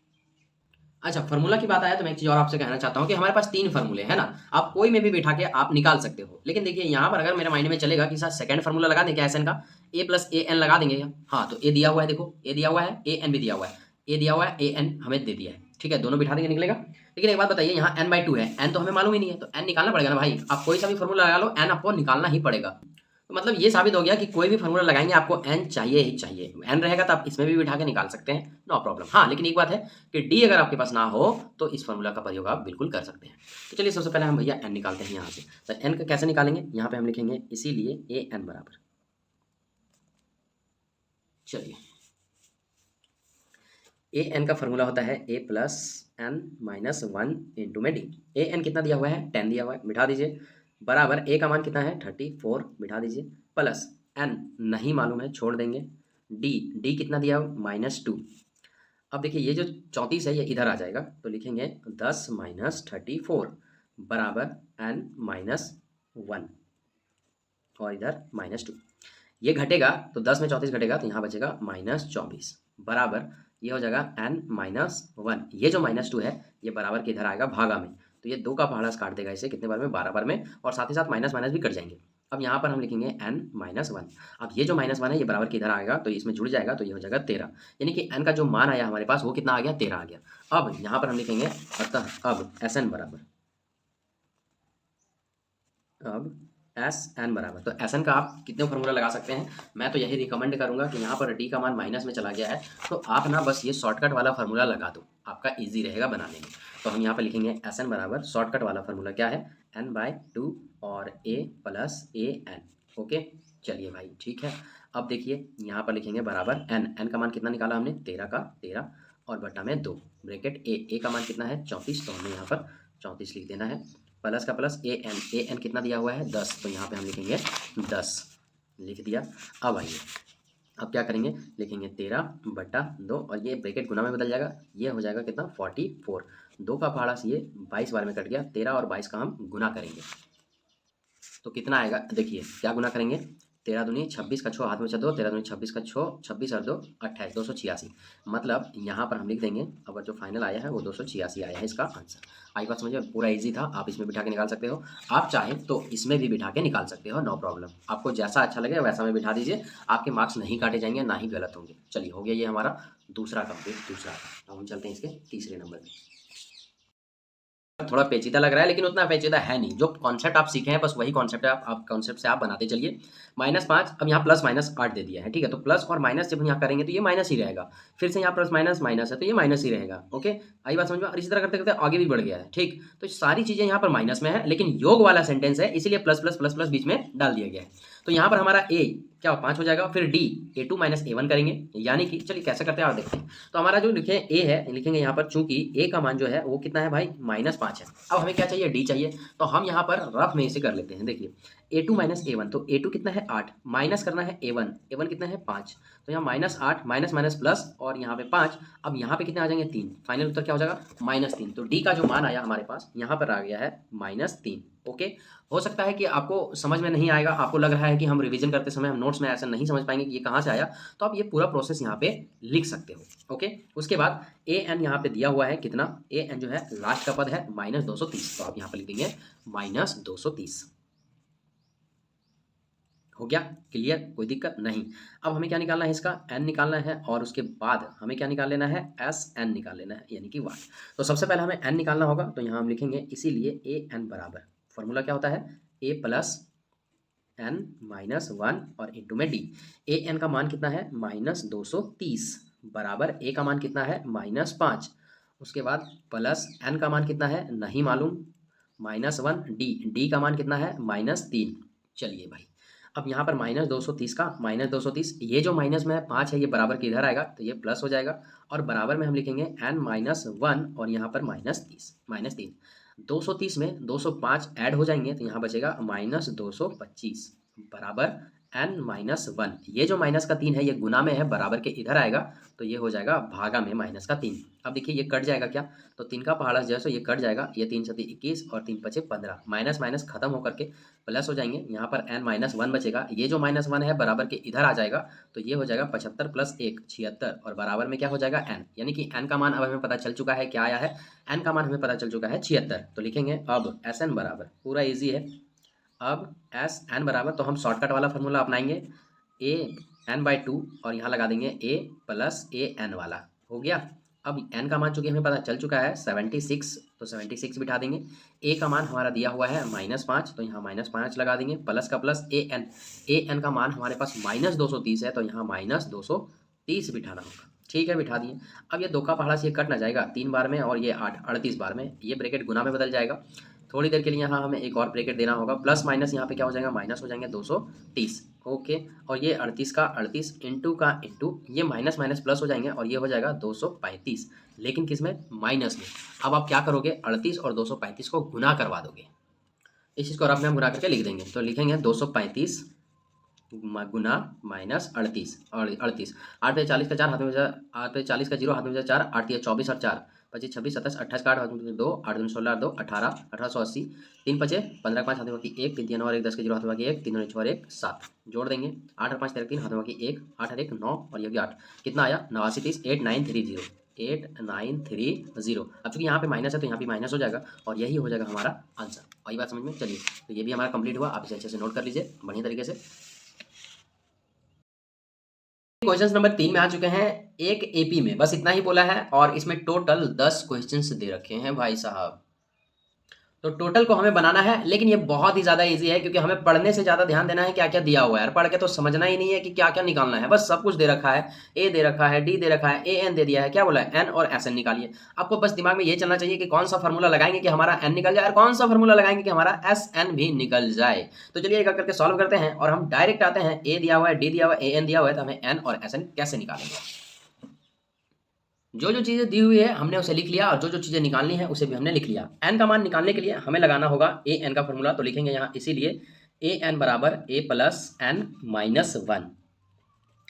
अच्छा, फार्मूला की बात आया तो मैं एक चीज़ और आपसे कहना चाहता हूँ कि हमारे पास 3 फार्मूले हैं ना, आप कोई में भी बिठा के आप निकाल सकते हो। लेकिन देखिए यहाँ पर अगर मेरे माइंड में चलेगा कि सर सेकंड फार्मूला लगा दें क्या एस एन का, a + an लगा देंगे क्या, हाँ तो a दिया हुआ है, देखो a दिया हुआ है, an भी दिया हुआ है, a दिया हुआ है, an हमें दे दिया है, ठीक है, दोनों बिठा देंगे निकलेगा। लेकिन एक बात बताइए, यहाँ n/2 है, n तो हमें मालूम ही नहीं है, तो n निकालना पड़ेगा ना भाई, आप कोई सा भी फार्मूला लगा लो, n आपको निकालना ही पड़ेगा। तो मतलब ये साबित हो गया कि कोई भी फार्मूला लगाएंगे आपको n चाहिए ही चाहिए। n रहेगा तो आप इसमें भी बिठा के निकाल सकते हैं, नो प्रॉब्लम। हाँ, लेकिन एक बात है कि d अगर आपके पास ना हो तो इस फार्मूला का प्रयोग आप बिल्कुल कर सकते हैं। तो चलिए सबसे पहले हम भैया n निकालते हैं यहाँ से। तो n का कैसे निकालेंगे, यहाँ पे हम लिखेंगे इसीलिए an बराबर, चलिए an का फार्मूला होता है a + n - 1 × में d। an कितना दिया हुआ है 10 दिया हुआ है, बिठा दीजिए, बराबर a का मान कितना है 34, बिठा दीजिए, प्लस n नहीं मालूम है, छोड़ देंगे, d कितना दिया हो -2। अब देखिए ये जो 34 है ये इधर आ जाएगा, तो लिखेंगे 10 - 34 बराबर n - 1 और इधर -2। ये घटेगा तो 10 में 34 घटेगा तो यहाँ बचेगा -24 बराबर ये हो जाएगा n - 1। ये जो -2 है ये बराबर के इधर आएगा भागा में, तो ये 2 का पहाड़ा काट देगा इसे कितने बार में, 12 बार में, और साथ ही साथ माइनस माइनस भी कट जाएंगे। अब यहाँ पर हम लिखेंगे n - 1। अब ये जो -1 है ये बराबर के इधर आएगा तो इसमें जुड़ जाएगा, तो ये हो जाएगा 13, यानी कि n का जो मान आया हमारे पास वो कितना आ गया 13 आ गया। अब यहाँ पर हम लिखेंगे अतः अब Sn बराबर, अब Sn बराबर, तो Sn का आप कितने फार्मूला लगा सकते हैं, मैं तो यही रिकमेंड करूंगा कि यहाँ पर d का मान माइनस में चला गया है तो आप ना बस ये शॉर्टकट वाला फार्मूला लगा दो, आपका इजी रहेगा बनाने में। तो हम यहाँ पर लिखेंगे Sn बराबर, शॉर्टकट वाला फार्मूला क्या है n/2 और a + an। ओके, चलिए भाई ठीक है। अब देखिए यहाँ पर लिखेंगे बराबर n का मान कितना निकाला हमने 13 का 13 और बटा में 2 ब्रैकेट a का मान कितना है 34, तो हमें यहाँ पर 34 लिख देना है, प्लस का प्लस an कितना दिया हुआ है 10, तो यहाँ पे हम लिखेंगे 10 लिख दिया। अब आइए अब क्या करेंगे, लिखेंगे 13/2 और ये ब्रैकेट गुना में बदल जाएगा, ये हो जाएगा कितना 44, 2 का पहाड़ा से ये 22 बार में कट गया, 13 और 22 का हम गुना करेंगे तो कितना आएगा, देखिए क्या गुना करेंगे, 13 दूनी 26 का 6 हाथ में 2, 13 दूनी 26 का 6, 26 और 2 28, 286। मतलब यहाँ पर हम लिख देंगे, अब जो फाइनल आया है वो 286 आया है इसका आंसर। आई बात समझिए, पूरा इजी था, आप इसमें बिठा के निकाल सकते हो, आप चाहें तो इसमें भी बिठा के निकाल सकते हो, नो प्रॉब्लम, आपको जैसा अच्छा लगे वैसा में बिठा दीजिए, आपके मार्क्स नहीं काटे जाएंगे, ना ही गलत होंगे। चलिए हो गया ये हमारा दूसरा कंप्लीट, दूसरा। अब हम चलते हैं इसके तीसरे नंबर में। थोड़ा पेचीदा लग रहा है लेकिन उतना पेचीदा है नहीं, जो कॉन्सेप्ट आप सीखे हैं बस वही कॉन्सेप्ट है, आप कॉन्सेप्ट से आप बनाते चलिए। -5, अब यहाँ प्लस माइनस 8 दे दिया है, ठीक है, तो प्लस और माइनस जब यहाँ करेंगे तो ये माइनस ही रहेगा, फिर से यहाँ प्लस माइनस माइनस है तो ये माइनस ही रहेगा। ओके, आई बात समझ में, और इसी तरह करते करते आगे भी बढ़ गया है, ठीक, तो सारी चीज़ें यहाँ पर माइनस में है, लेकिन योग वाला सेंटेंस है इसीलिए प्लस प्लस प्लस प्लस बीच में डाल दिया गया है। तो यहाँ पर हमारा a क्या 5 हो जाएगा। फिर डी A2 माइनस A1 करेंगे, यानी कि चलिए कैसे करते हैं आप देखते हैं। तो हमारा जो लिखे ए है, लिखेंगे यहाँ पर चूंकि ए का मान जो है वो कितना है भाई -5 है। अब हमें क्या चाहिए, डी चाहिए। तो हम यहाँ पर रफ में इसे कर लेते हैं। देखिए A2 माइनस A1, तो A2 कितना है 8, माइनस करना है A1, A1 कितना है 5, तो यहाँ -8 माइनस माइनस प्लस और यहाँ पे 5। अब यहाँ पे कितने आ जाएंगे 3, फाइनल उत्तर क्या हो जाएगा -3। तो डी का जो मान आया हमारे पास यहाँ पर आ गया है -3। ओके, हो सकता है कि आपको समझ में नहीं आएगा, आपको लग रहा है कि हम रिवीजन करते समय हम नोट्स में ऐसा नहीं समझ पाएंगे कि ये कहाँ से आया, तो आप ये पूरा प्रोसेस यहाँ पे लिख सकते हो। ओके, उसके बाद ए एन यहाँ पे दिया हुआ है कितना, ए एन जो है लास्ट का पद है -230, तो आप यहाँ पे लिख देंगे -230। हो गया क्लियर, कोई दिक्कत नहीं। अब हमें क्या निकालना है, इसका n निकालना है और उसके बाद हमें क्या निकाल लेना है, एस एन निकाल लेना है, यानी कि वाट। तो सबसे पहले हमें n निकालना होगा, तो यहाँ हम लिखेंगे इसीलिए ए एन बराबर, फॉर्मूला क्या होता है, a प्लस n माइनस 1 और इंटू में डी। ए एन का मान कितना है -230 बराबर a का मान कितना है -5, उसके बाद प्लस n का मान कितना है नहीं मालूम -1, डी का मान कितना है -3। चलिए भाई, अब यहाँ पर -230 का -230, ये जो माइनस में 5 है ये बराबर के इधर आएगा तो ये प्लस हो जाएगा, और बराबर में हम लिखेंगे n-1 और यहाँ पर -3। 230 में 205 ऐड हो जाएंगे तो यहाँ बचेगा -225 बराबर n-1। ये जो माइनस का 3 है ये गुना में है, बराबर के इधर आएगा तो ये हो जाएगा भागा में -3। अब देखिए ये कट जाएगा क्या, तो 3 का पहाड़ा जैसे ये कट जाएगा, ये 3 7 21 और 3 5 15, माइनस माइनस खत्म होकर के प्लस हो जाएंगे, यहाँ पर n-1 बचेगा, ये जो -1 है बराबर के इधर आ जाएगा तो ये हो जाएगा 75 प्लस 1 76 और बराबर में क्या हो जाएगा n, यानी कि n का मान अब हमें पता चल चुका है, क्या आया है n का मान हमें पता चल चुका है 76। तो लिखेंगे अब एस एन बराबर, पूरा ईजी है, अब एस एन बराबर, तो हम शॉर्टकट वाला फार्मूला अपनाएंगे, ए n/2 और यहाँ लगा देंगे a प्लस ए एन वाला, हो गया। अब n का मान चूंकि हमें पता चल चुका है 76, तो 76 बिठा देंगे। a का मान हमारा दिया हुआ है -5, तो यहाँ -5 लगा देंगे, प्लस का प्लस ए एन का मान हमारे पास -230 है, तो यहाँ -230 बिठाना होगा। ठीक है, बिठा दिए। अब ये 2 का पहाड़ा से ये कट ना जाएगा 3 बार में, और ये 38 बार में, ये ब्रैकेट गुना में बदल जाएगा। थोड़ी देर के लिए यहाँ हमें एक और ब्रैकेट देना होगा, प्लस माइनस यहाँ पे क्या हो जाएगा, माइनस हो जाएंगे 230। ओके, और ये 38 का 38 इंटू का इंटू, ये माइनस माइनस प्लस हो जाएंगे और ये हो जाएगा 235, लेकिन किस में, माइनस में। अब आप क्या करोगे, 38 और 235 को गुना करवा दोगे, इस चीज़ को रफ में हम गुना करके लिख देंगे। तो लिखेंगे 235 गुना -38 और 38, 8 पे 40 का 4 हाथ में 8 पे 40 का 0 हाथ में 4, 8 या 24 और 4 25 26 27 28 का 8 हाथ में 2, 8 दूनी 16 2 18 1880, 3 5 15 5 हाथ में बाकी 1, 3 और 1 10 के 0 हाथ में बाकी 1, 3 और 6 और 1 7, जोड़ देंगे 8 और 5 13 3 हाथ में बाकी 1, 8 और 1 9 और ये 8, कितना आया 89 30 8930 8930। अब चूंकि यहाँ पे माइनस है तो यहाँ पे माइनस हो जाएगा और यही हो जाएगा हमारा आंसर। आई बात समझ में, चलिए तो ये भी हमारा कंप्लीट हुआ, आप इसे अच्छे से नोट कर लीजिए बढ़िया तरीके से। क्वेश्चन नंबर 3 में आ चुके हैं, एक एपी में, बस इतना ही बोला है और इसमें टोटल 10 क्वेश्चंस दे रखे हैं भाई साहब। तो टोटल को हमें बनाना है, लेकिन ये बहुत ही ज़्यादा इजी है क्योंकि हमें पढ़ने से ज़्यादा ध्यान देना है क्या क्या दिया हुआ है। यार पढ़ के तो समझना ही नहीं है कि क्या क्या निकालना है, बस सब कुछ दे रखा है, ए दे रखा है, डी दे रखा है, ए एन दे दिया है, क्या बोला है एन और एस एन निकालिए। आपको बस दिमाग में ये चलना चाहिए कि कौन सा फार्मूला लगाएंगे कि हमारा एन निकल जाए और कौन सा फार्मूला लगाएंगे कि हमारा एस एन भी निकल जाए। तो चलिए एक करके सॉल्व करते हैं और हम डायरेक्ट आते हैं, ए दिया हुआ है, डी दिया हुआ है, ए एन दिया हुआ है, तो हमें एन और एस एन कैसे निकालेंगे। जो जो चीज़ें दी हुई है हमने उसे लिख लिया और जो जो चीज़ें निकालनी है उसे भी हमने लिख लिया। एन का मान निकालने के लिए हमें लगाना होगा ए एन का फॉर्मूला, तो लिखेंगे यहाँ इसीलिए ए एन बराबर ए प्लस एन माइनस 1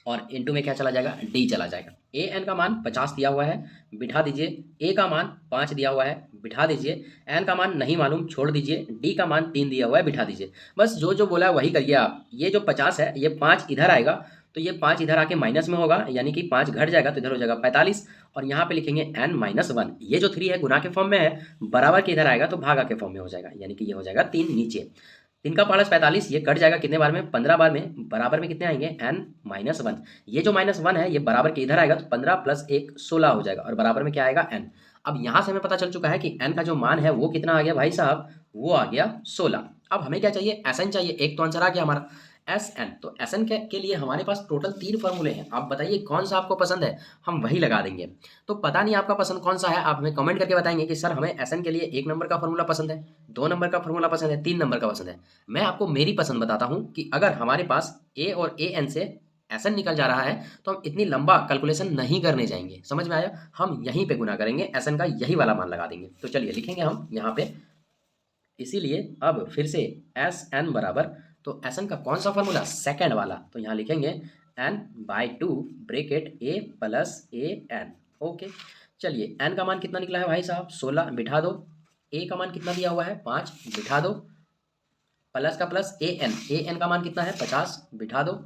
और इनटू में क्या चला जाएगा, डी चला जाएगा। ए एन का मान 50 दिया हुआ है, बिठा दीजिए, ए का मान 5 दिया हुआ है, बिठा दीजिए, एन का मान नहीं मालूम छोड़ दीजिए, डी का मान 3 दिया हुआ है, बिठा दीजिए। बस जो जो बोला है वही करिए आप। ये जो 50 है ये 5 इधर आएगा तो ये 5 इधर आके माइनस में होगा, यानी कि 5 घट जाएगा तो इधर हो जाएगा 45 और यहाँ पे लिखेंगे n माइनस 1। ये जो 3 है गुना के फॉर्म में है, बराबर के इधर आएगा तो भागा के फॉर्म में हो जाएगा, यानी कि ये हो जाएगा 3 नीचे। 3 का पारस 45, ये कट जाएगा कितने बार में, 15 बार में, बराबर में कितने आएंगे n माइनस 1। ये जो -1 है ये बराबर के इधर आएगा तो 15 प्लस 1 16 हो जाएगा और बराबर में क्या आएगा n। अब यहाँ से हमें पता चल चुका है कि n का जो मान है वो कितना आ गया भाई साहब, वो आ गया 16। अब हमें क्या चाहिए, एस एन चाहिए। एक तो आंसर आ गया हमारा, एस एन, तो एस एन के लिए हमारे पास टोटल 3 फॉर्मूले हैं। आप बताइए कौन सा आपको पसंद है, हम वही लगा देंगे। तो पता नहीं आपका पसंद कौन सा है, आप हमें कमेंट करके बताएंगे कि सर हमें एस एन के लिए 1 नंबर का फॉर्मूला पसंद है, 2 नंबर का फॉर्मूला पसंद है, 3 नंबर का पसंद है। मैं आपको मेरी पसंद बताता हूँ कि अगर हमारे पास ए और ए एन से एस एन निकल जा रहा है तो हम इतनी लंबा कैलकुलेशन नहीं करने जाएंगे। समझ में आया? हम यहीं पे गुना करेंगे, एस एन का यही वाला मान लगा देंगे। तो चलिए लिखेंगे हम यहाँ पे, इसीलिए अब फिर से एस एन बराबर, तो एस एन का कौन सा फॉर्मूला, सेकंड वाला, तो यहाँ लिखेंगे N by two bracket A plus A N. Okay, चलिए एन का मान कितना निकला है भाई साहब, 16 बिठा दो। ए का मान कितना दिया हुआ है, 5 बिठा दो। प्लस का प्लस ए एन का मान कितना है, 50 बिठा दो।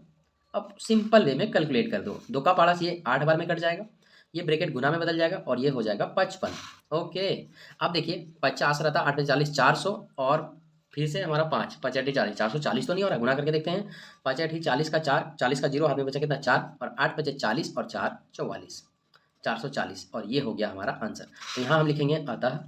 अब सिंपल वे में कैलकुलेट कर दो, 2 का पाड़ा से ये 8 बार में कट जाएगा, ये ब्रैकेट गुना में बदल जाएगा और ये हो जाएगा 55। ओके, अब देखिए 50 रहता 8 में 40, 400, और फिर से हमारा 5 5 8 40, 440 तो नहीं हो रहा, गुना करके देखते हैं। 5 8 40 का 4, 40 का 0 हाथ में बचा कितना 4, और 8 5 40 और 4 44, 440, और ये हो गया हमारा आंसर। तो यहाँ हम लिखेंगे अतः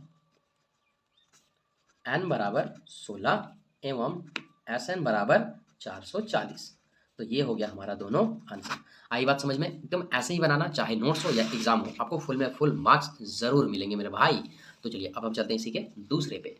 n बराबर 16 एवं एस एन बराबर 440। तो ये हो गया हमारा दोनों आंसर। आई बात समझ में? एकदम ऐसे ही बनाना, चाहे नोट्स हो या एग्जाम हो, आपको फुल में फुल मार्क्स जरूर मिलेंगे मेरे भाई। तो चलिए अब हम चलते हैं इसी के दूसरे पे।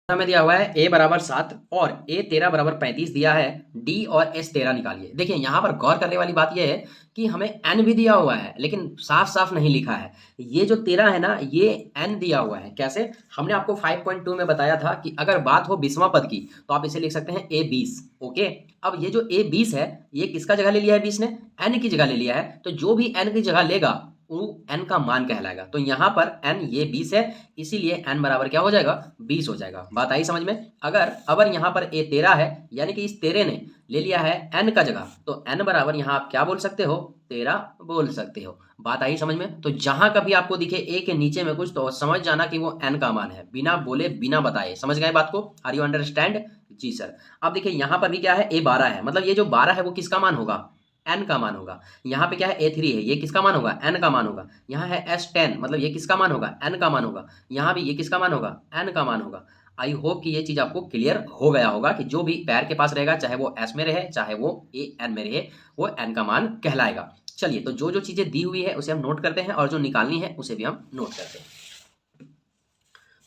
हमें दिया हुआ है a बराबर 7 और a 13 बराबर 35 दिया है, d और s 13 निकालिए। देखिए यहाँ पर गौर करने वाली बात यह है कि हमें n भी दिया हुआ है लेकिन साफ साफ नहीं लिखा है। ये जो 13 है ना, ये n दिया हुआ है। कैसे? हमने आपको 5.2 में बताया था कि अगर बात हो 20वां पद की तो आप इसे लिख सकते हैं a 20। ओके, अब ये जो a 20 है, ये किसका जगह ले लिया है, 20 ने n की जगह ले लिया है। तो जो भी n की जगह लेगा वो n का मान कहलाएगा। तो यहाँ पर n ये 20 है, इसीलिए n बराबर क्या हो जाएगा, 20 हो जाएगा। बात आई समझ में? अगर यहाँ पर a 13 है, यानी कि इस 13 ने ले लिया है n का जगह, तो n बराबर यहाँ आप क्या बोल सकते हो, 13 बोल सकते हो। बात आई समझ में? तो जहां कभी आपको दिखे a के नीचे में कुछ, तो समझ जाना कि वो n का मान है, बिना बोले बिना बताए। समझ गए बात को? Are you understand? जी सर। अब देखिए यहाँ पर भी क्या है, a 12 है, मतलब ये जो 12 है वो किसका मान होगा, n का मान होगा। यहाँ पे क्या है, a3 है, ये किसका मान होगा, n का मान होगा। यहाँ है s10, मतलब ये किसका मान होगा, n का मान होगा। यहाँ भी ये किसका मान होगा, n का मान होगा। आई होप कि ये चीज आपको क्लियर हो गया होगा कि जो भी पैर के पास रहेगा, चाहे वो s में रहे चाहे वो an में रहे, वो n का मान कहलाएगा। चलिए, तो जो जो चीजें दी हुई है उसे हम नोट करते हैं और जो निकालनी है उसे भी हम नोट करते हैं।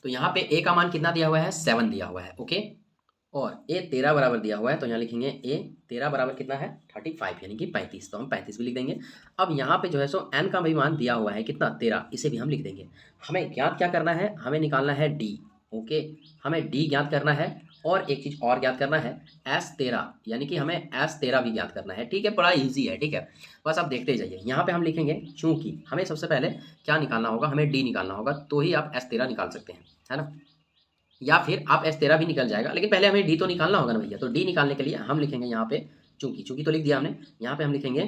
तो यहाँ पे a का मान कितना दिया हुआ है, 7 दिया हुआ है। ओके, और a 13 बराबर दिया हुआ है, तो यहाँ लिखेंगे a 13 बराबर कितना है, 35, यानी कि 35, तो हम 35 भी लिख देंगे। अब यहाँ पे जो है सो n का भी मान दिया हुआ है कितना, 13, इसे भी हम लिख देंगे। हमें ज्ञात क्या करना है, हमें निकालना है d। ओके, हमें d ज्ञात करना है, और एक चीज और ज्ञात करना है, s13, यानी कि हमें s13 भी ज्ञात करना है। ठीक है, बड़ा ईजी है। ठीक है, बस आप देखते जाइए। यहाँ पे हम लिखेंगे, चूंकि हमें सबसे पहले क्या निकालना होगा, हमें d निकालना होगा, तो ही आप s13 निकाल सकते हैं, है ना। या फिर आप s13 भी निकल जाएगा, लेकिन पहले हमें d तो निकालना होगा ना भैया। तो d निकालने के लिए हम लिखेंगे यहाँ पे, चूंकि तो लिख दिया हमने, यहाँ पे हम लिखेंगे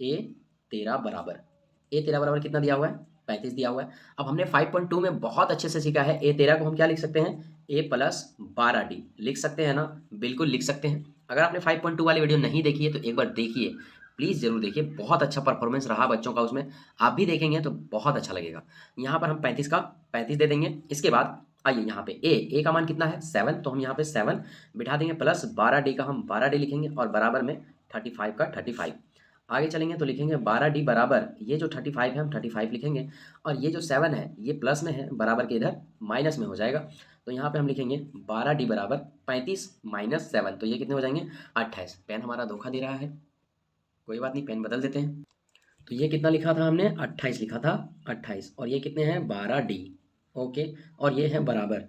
a13 बराबर कितना दिया हुआ है, 35 दिया हुआ है। अब हमने 5.2 में बहुत अच्छे से सीखा है, a13 को हम क्या लिख सकते हैं, a प्लस 12d लिख सकते हैं ना, बिल्कुल लिख सकते हैं। अगर आपने 5.2 वाली वीडियो नहीं देखी है तो एक बार देखिए, प्लीज़ जरूर देखिए, बहुत अच्छा परफॉर्मेंस रहा बच्चों का उसमें, आप भी देखेंगे तो बहुत अच्छा लगेगा। यहाँ पर हम 35 का 35 दे देंगे। इसके बाद आइए यहाँ पे a का मान कितना है, 7, तो हम यहाँ पे 7 बिठा देंगे, प्लस 12d का हम 12d लिखेंगे, और बराबर में 35 का 35। आगे चलेंगे तो लिखेंगे 12d बराबर, ये जो 35 है हम 35 लिखेंगे, और ये जो 7 है ये प्लस में है, बराबर के इधर माइनस में हो जाएगा। तो यहाँ पे हम लिखेंगे 12d बराबर 35 माइनस 7, तो ये कितने हो जाएंगे, 28। पेन हमारा धोखा दे रहा है, कोई बात नहीं, पेन बदल देते हैं। तो ये कितना लिखा था हमने, 28 लिखा था, 28, और ये कितने हैं, 12d। ओके, और ये है बराबर,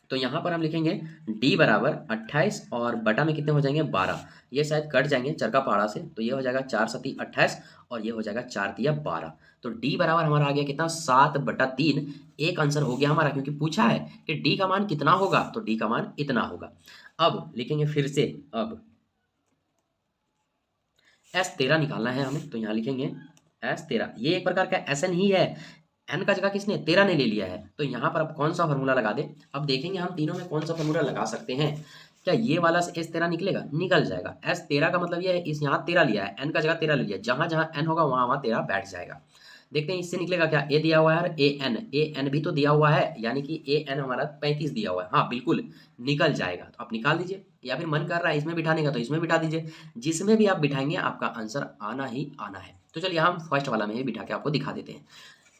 तो यहाँ पर हम लिखेंगे d बराबर 28, और बटा में कितने हो जाएंगे, 12। ये शायद कट जाएंगे चरका पहाड़ा से, तो ये हो जाएगा 4 सती 28, और ये हो जाएगा 4 तिया 12। तो d बराबर हमारा आ गया कितना, 7/3। एक आंसर हो गया हमारा, क्योंकि पूछा है कि d का मान कितना होगा, तो d का मान इतना होगा। अब लिखेंगे फिर से, अब s13 निकालना है हमें, तो यहाँ लिखेंगे s13, ये एक प्रकार का SN ही है, n का जगह किसने, 13 ने ले लिया है। तो यहाँ पर अब कौन सा फॉर्मूला लगा दे, अब देखेंगे हम तीनों में कौन सा फॉर्मूला लगा सकते हैं। क्या ये वाला s13 निकलेगा, निकल जाएगा। s13 का मतलब ये है, इस यहाँ 13 लिया है, n का जगह 13 ले लिया, जहां जहां n होगा वहां वहां 13 बैठ जाएगा। देखते हैं इससे निकलेगा क्या। ए दिया हुआ है और ए एन भी तो दिया हुआ है, यानी कि ए एन हमारा 35 दिया हुआ है। हाँ बिल्कुल निकल जाएगा, तो आप निकाल दीजिए, या फिर मन कर रहा है इसमें बिठाने का तो इसमें बिठा दीजिए। जिसमें भी आप बिठाएंगे आपका आंसर आना ही आना है। तो चलिए हम फर्स्ट वाला में ही बिठा के आपको दिखा देते हैं।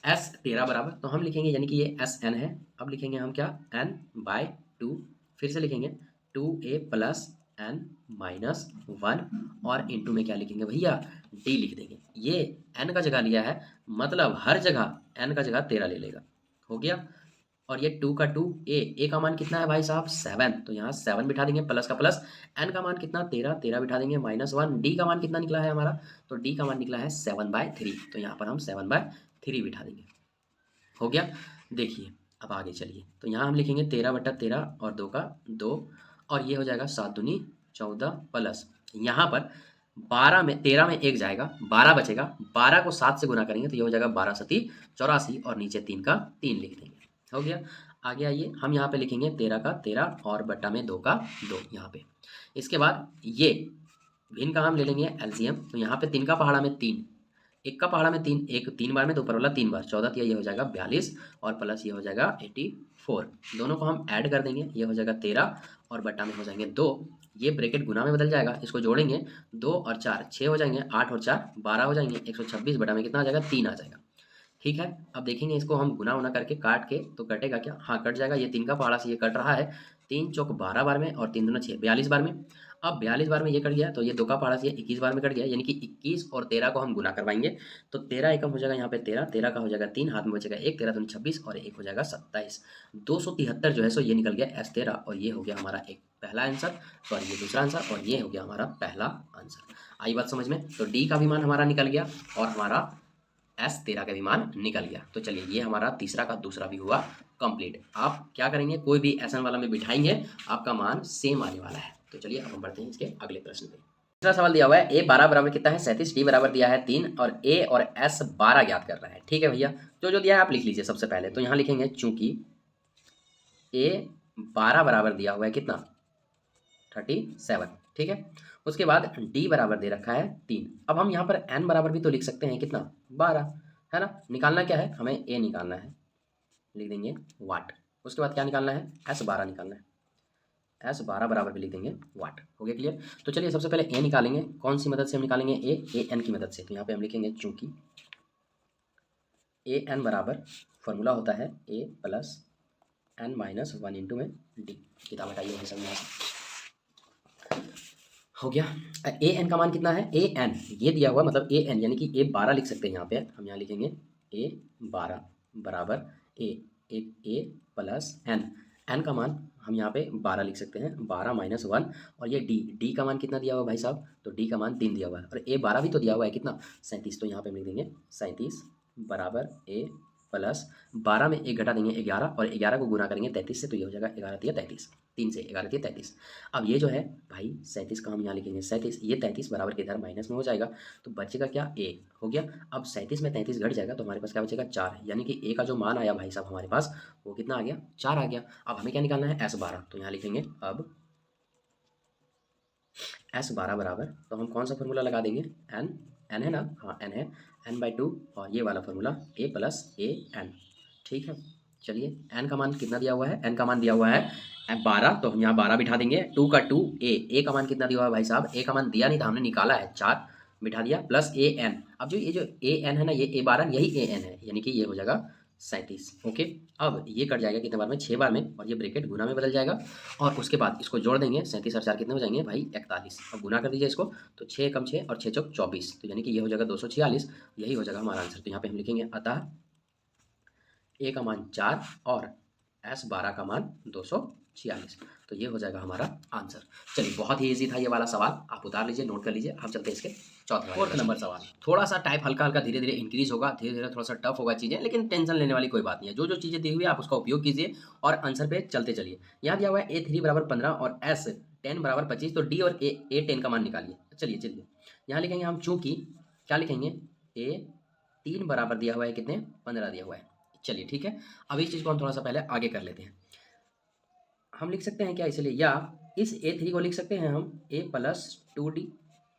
एस 13 बराबर, तो हम लिखेंगे यानी कि ये एस एन है। अब लिखेंगे हम क्या, एन बाय 2, फिर से लिखेंगे 2a प्लस एन माइनस 1, और इंटू में क्या लिखेंगे भैया, डी लिख देंगे। ये एन का जगह लिया है, मतलब हर जगह एन का जगह 13 ले लेगा, हो गया। और ये 2 का 2, ए का मान कितना है भाई साहब 7, तो यहाँ 7 बिठा देंगे, प्लस का प्लस, एन का मान कितना 13, 13 बिठा देंगे, माइनस 1, डी का मान कितना निकला है हमारा, तो डी का मान निकला है 7/3, तो यहाँ पर हम 7/3 बिठा देंगे, हो गया। देखिए अब आगे चलिए, तो यहाँ हम लिखेंगे 13/13 और 2 का 2, और ये हो जाएगा 7 दूनी 14 प्लस, यहाँ पर 12 में 13 में 1 जाएगा, 12 बचेगा, 12 को 7 से गुना करेंगे तो ये हो जाएगा 12 सती 84, और नीचे 3 का 3 लिख देंगे, हो गया। आगे आइए, हम यहाँ पे लिखेंगे 13 का 13 और बट्टा में 2 का 2 यहाँ पे। इसके बाद ये भिन्न का हम ले लेंगे एलसीएम, तो यहाँ पे 3 का पहाड़ा में 3, एक का पहाड़ा में 3, एक 3 बार में, तो ऊपर वाला 3 बार, 14 तिया ये हो जाएगा 42, और प्लस ये हो जाएगा 84, दोनों को हम ऐड कर देंगे, ये हो जाएगा 13 और बट्टा में हो जाएंगे 2, ये ब्रैकेट गुना में बदल जाएगा, इसको जोड़ेंगे 2 और 4 6 हो जाएंगे, 8 और 4 12 हो जाएंगे, 126 बटा में कितना आ जाएगा 3 आ जाएगा। ठीक है, अब देखेंगे इसको हम गुना उना करके काट के, तो कटेगा क्या, हाँ कट जाएगा, ये 3 का पहाड़ा से ये कट रहा है, 3 चौक 12 बार में, और 3 दूना 6 42 बार में। अब 42 बार में ये कट गया, तो ये 2 का पहाड़ा से ये 21 बार में कट गया, यानी कि 21 और 13 को हम गुना करवाएंगे, तो 13 एकम हो जाएगा यहाँ पे 13, 13 का हो जाएगा 3, हाथ में बचेगा 1, 13 दूनी 26 और 1 हो जाएगा 27, 273 जो है सो ये निकल गया S13, और ये हो गया हमारा एक पहला आंसर, सॉरी ये दूसरा आंसर, और ये हो गया हमारा पहला आंसर। आई बात समझ में, तो डी का भी मान हमारा निकल गया और हमारा S13 का भी मान निकल गया। तो चलिए ये हमारा तीसरा का दूसरा भी हुआ कंप्लीट। आप क्या करेंगे, कोई भी एसन वाला में बिठाएंगे आपका मान सेम आने वाला है। तो चलिए अब हम बढ़ते हैं इसके अगले प्रश्न पे। तीसरा सवाल दिया हुआ है ए 12 बराबर कितना है 37, डी बराबर दिया है 3, और ए और एस 12 ज्ञात कर रहा है। ठीक है भैया, जो दिया है आप लिख लीजिए। सबसे पहले तो यहाँ लिखेंगे चूंकि ए 12 बराबर दिया हुआ है कितना 37, ठीक है। उसके बाद डी बराबर दे रखा है 3। अब हम यहाँ पर एन बराबर भी तो लिख सकते हैं कितना 12, है ना। निकालना क्या है, हमें ए निकालना है, लिख देंगे वाट। उसके बाद क्या निकालना है, S12 निकालना है, S12 बराबर भी लिख देंगे वाट। हो गया क्लियर। तो चलिए सबसे पहले ए निकालेंगे, कौन सी मदद से हम निकालेंगे, ए एन की मदद से। तो यहाँ पे हम लिखेंगे चूंकि ए एन बराबर फॉर्मूला होता है ए प्लस एन माइनस 1 इंटू में डी। किताब हटाइए वहीं समझ हो गया। ए एन का मान कितना है, ए एन ये दिया हुआ, मतलब ए एन यानी कि ए 12 लिख सकते हैं यहाँ पे। हम यहाँ लिखेंगे ए 12 बराबर ए प्लस एन, एन का मान हम यहाँ पे 12 लिख सकते हैं, 12 माइनस 1, और ये डी का मान कितना दिया हुआ है भाई साहब, तो डी का मान 3 दिया हुआ है, और ए 12 भी तो दिया हुआ है कितना 37, तो यहाँ पे हम लिख देंगे 37 बराबर ए प्लस 12 में 1 घटा देंगे 11, और 11 को गुना करेंगे 33 से, तो ये हो जाएगा 11 तिया 33, 3 से 11 तिया 33। अब ये जो है भाई 37 का हम यहाँ लिखेंगे 37, ये 33 बराबर के इधर माइनस में हो जाएगा, तो बचेगा क्या ए, हो गया। अब 37 में 33 घट जाएगा तो हमारे पास क्या बचेगा 4, यानी कि ए का जो मान आया भाई साहब हमारे पास वो कितना आ गया 4 आ गया। अब हमें क्या निकालना है S12, तो यहाँ लिखेंगे अब S12 बराबर, तो हम कौन सा फॉर्मूला लगा देंगे, एन है ना, हाँ एन है, n/2, और ये वाला formula a plus A N. ठीक है, चलिए n का मान कितना दिया हुआ है, n का मान दिया हुआ है 12, तो हम यहाँ 12 बिठा देंगे, 2 का 2, ए का मान कितना दिया हुआ है भाई साहब, ए का मान दिया नहीं था, हमने निकाला है 4 बिठा दिया, प्लस ए एन। अब जो ये जो ए एन है ना, ये A12 यही ए एन है, यानी कि ये हो जाएगा 37। ओके, अब ये कट जाएगा कितने बार में 6 बार में, और ये ब्रैकेट गुना में बदल जाएगा, और उसके बाद इसको जोड़ देंगे, 37 और 4 कितने हो जाएंगे भाई 41। अब गुना कर दीजिए इसको, तो 6 कम 6 और 6 चौक 24, तो यानी कि ये हो जाएगा 246, यही हो जाएगा हमारा आंसर। तो यहाँ पे हम लिखेंगे अतः ए का मान 4 और S12 का मान 246, तो ये हो जाएगा हमारा आंसर। चलिए बहुत ही इजी था ये वाला सवाल, आप उतार लीजिए, नोट कर लीजिए। हम चलते हैं इसके फोर्थ नंबर सवाल। थोड़ा सा टाइप हल्का हल्का धीरे धीरे इंक्रीज होगा, धीरे धीरे थोड़ा सा टफ होगा चीज़ें, लेकिन टेंशन लेने वाली कोई बात नहीं है। जो जो चीज़ें दी हुई है आप उसका उपयोग कीजिए और आंसर पे चलते चलिए। यहाँ दिया हुआ है A3 बराबर 15 और S10 बराबर 25, तो डी और A10 का मान निकालिए। चलिए चलिए यहाँ लिखेंगे हम, चूँकि क्या लिखेंगे, A3 बराबर दिया हुआ है कितने 15 दिया हुआ है। चलिए ठीक है, अब इस चीज़ को हम थोड़ा सा पहले आगे कर लेते हैं। हम लिख सकते हैं क्या इसलिए, या इस A3 को लिख सकते हैं हम A प्लस 2D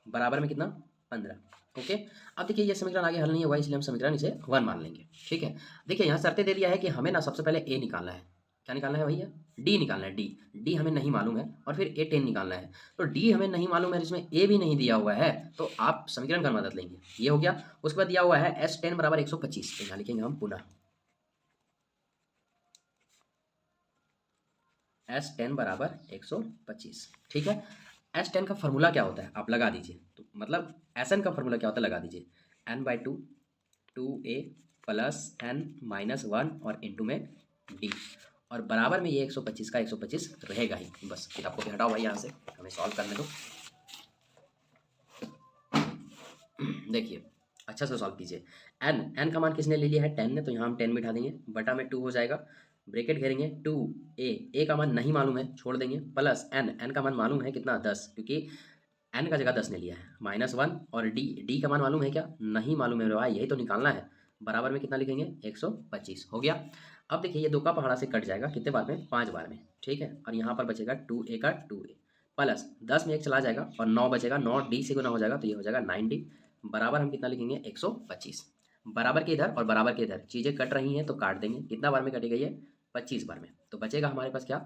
बराबर में कितना 15। ओके, अब देखिए ये समीकरण आगे हल नहीं हुआ, इसलिए हम समीकरण इसे 1 मान लेंगे। ठीक है, देखिए यहाँ शर्तें दे दिया है कि हमें ना सबसे पहले ए निकालना है। क्या निकालना है भैया? डी निकालना है। डी डी हमें नहीं मालूम है, और फिर ए 10 निकालना है। तो डी हमें नहीं मालूम है, जिसमें ए भी नहीं दिया हुआ है, तो आप समीकरण का मदद लेंगे। ये हो गया। उसके बाद दिया हुआ है S10 बराबर 125, तो यहाँ लिखेंगे हम पुनः S10 बराबर 125। ठीक है, S10 का फॉर्मूला क्या होता है आप लगा दीजिए, तो मतलब SN का फॉर्मूला क्या होता है लगा दीजिए। n/2 2a plus n minus 1 और इंटू में d, और बराबर में ये 125 का 125 रहेगा ही। बस किताब को भी हटाओ भाई यहाँ से, हमें सॉल्व करने दो। देखिए अच्छा से सॉल्व कीजिए। n का मान किसने ले लिया है? 10 ने, तो यहाँ हम 10 बिठा देंगे, बटा में 2 हो जाएगा, ब्रैकेट घेरेंगे 2a का मान नहीं मालूम है, छोड़ देंगे, प्लस n का मान मालूम है कितना? 10, क्योंकि n का जगह 10 ने लिया है, -1, और d का मान मालूम है क्या? नहीं मालूम है मेरे भाई, यही तो निकालना है। बराबर में कितना लिखेंगे? 125 हो गया। अब देखिए ये 2 का पहाड़ा से कट जाएगा, कितने बार में? 5 बार में। ठीक है, और यहाँ पर बचेगा 2a का 2a, प्लस 10 में 1 चला जाएगा और 9 बचेगा, 9 d से गुना हो जाएगा, तो ये हो जाएगा 9d। बराबर हम कितना लिखेंगे? 125। बराबर के इधर और बराबर के इधर चीज़ें कट रही हैं, तो काट देंगे। कितना बार में कटी गई है? 25 बार में। तो बचेगा हमारे पास क्या?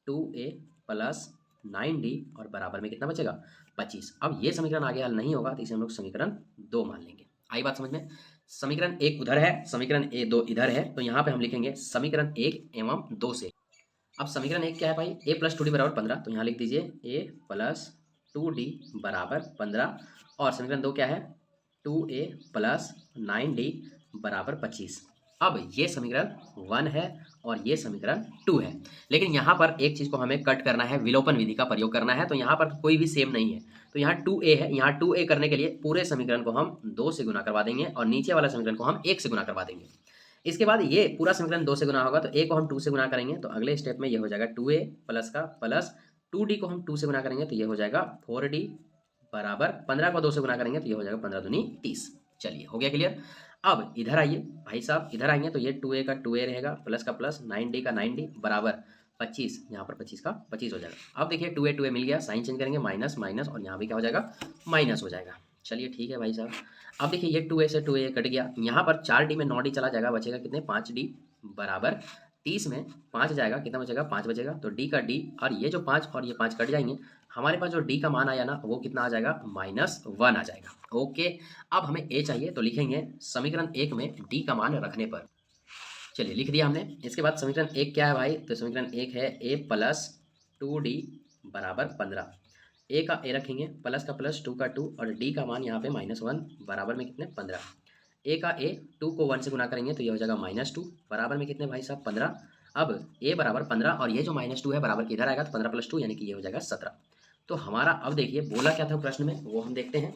2a प्लस 9d, और बराबर में कितना बचेगा? 25। अब ये समीकरण आगे हल नहीं होगा, तो इसे हम लोग समीकरण 2 मान लेंगे। आई बात समझ में? समीकरण 1 उधर है, समीकरण 2 इधर है, तो यहाँ पे हम लिखेंगे समीकरण 1 एवं 2 से। अब समीकरण 1 क्या है भाई? a प्लस 2d बराबर 15, तो यहाँ लिख दीजिए a प्लस 2d बराबर 15, और समीकरण 2 क्या है? 2a प्लस 9d बराबर 25। अब ये समीकरण 1 है और ये समीकरण 2 है, लेकिन यहाँ पर एक चीज़ को हमें कट करना है, विलोपन विधि का प्रयोग करना है, तो यहाँ पर कोई भी सेम नहीं है, तो यहाँ 2a है, यहाँ 2a करने के लिए पूरे समीकरण को हम 2 से गुना करवा देंगे, और नीचे वाला समीकरण को हम 1 से गुना करवा देंगे। इसके बाद ये पूरा समीकरण 2 से गुना होगा, तो a को हम 2 से गुना करेंगे, तो अगले स्टेप में ये हो जाएगा 2a प्लस का प्लस 2d को हम 2 से गुना करेंगे, तो ये हो जाएगा 4d बराबर 15 को 2 से गुना करेंगे, तो ये हो जाएगा 15 दूनी 30। चलिए हो गया क्लियर। अब इधर आइए भाई साहब, इधर आएंगे तो ये 2a का 2a रहेगा, प्लस का प्लस 9d का 9d बराबर 25, यहाँ पर 25 का 25 हो जाएगा। अब देखिए 2a मिल गया, साइन चेंज करेंगे, माइनस माइनस, और यहाँ भी क्या हो जाएगा? माइनस हो जाएगा। चलिए ठीक है भाई साहब। अब देखिए ये 2a से 2a कट गया, यहाँ पर 4d में 9d चला जाएगा, बचेगा कितने? 5d बराबर 30 में 5 जाएगा, कितना बचेगा? 5 बचेगा, तो d का d, और ये जो 5 और ये 5 कट जाएंगे, हमारे पास जो d का मान आया ना, वो कितना आ जाएगा? -1 आ जाएगा। ओके, अब हमें a चाहिए, तो लिखेंगे समीकरण 1 में d का मान रखने पर। चलिए लिख दिया हमने। इसके बाद समीकरण 1 क्या है भाई? तो समीकरण 1 है a प्लस 2d बराबर 15। a का a रखेंगे, प्लस का प्लस, 2 का 2, और d का मान यहाँ पे -1 बराबर में कितने? 15। a का a 2 को 1 से गुना करेंगे, तो ये हो जाएगा -2 बराबर में कितने भाई साहब? 15। अब a बराबर 15, और ये जो -2 है बराबर के इधर आएगा, तो 15 + 2 यानी कि ये हो जाएगा 17। तो हमारा अब देखिए बोला क्या था प्रश्न में, वो हम देखते हैं।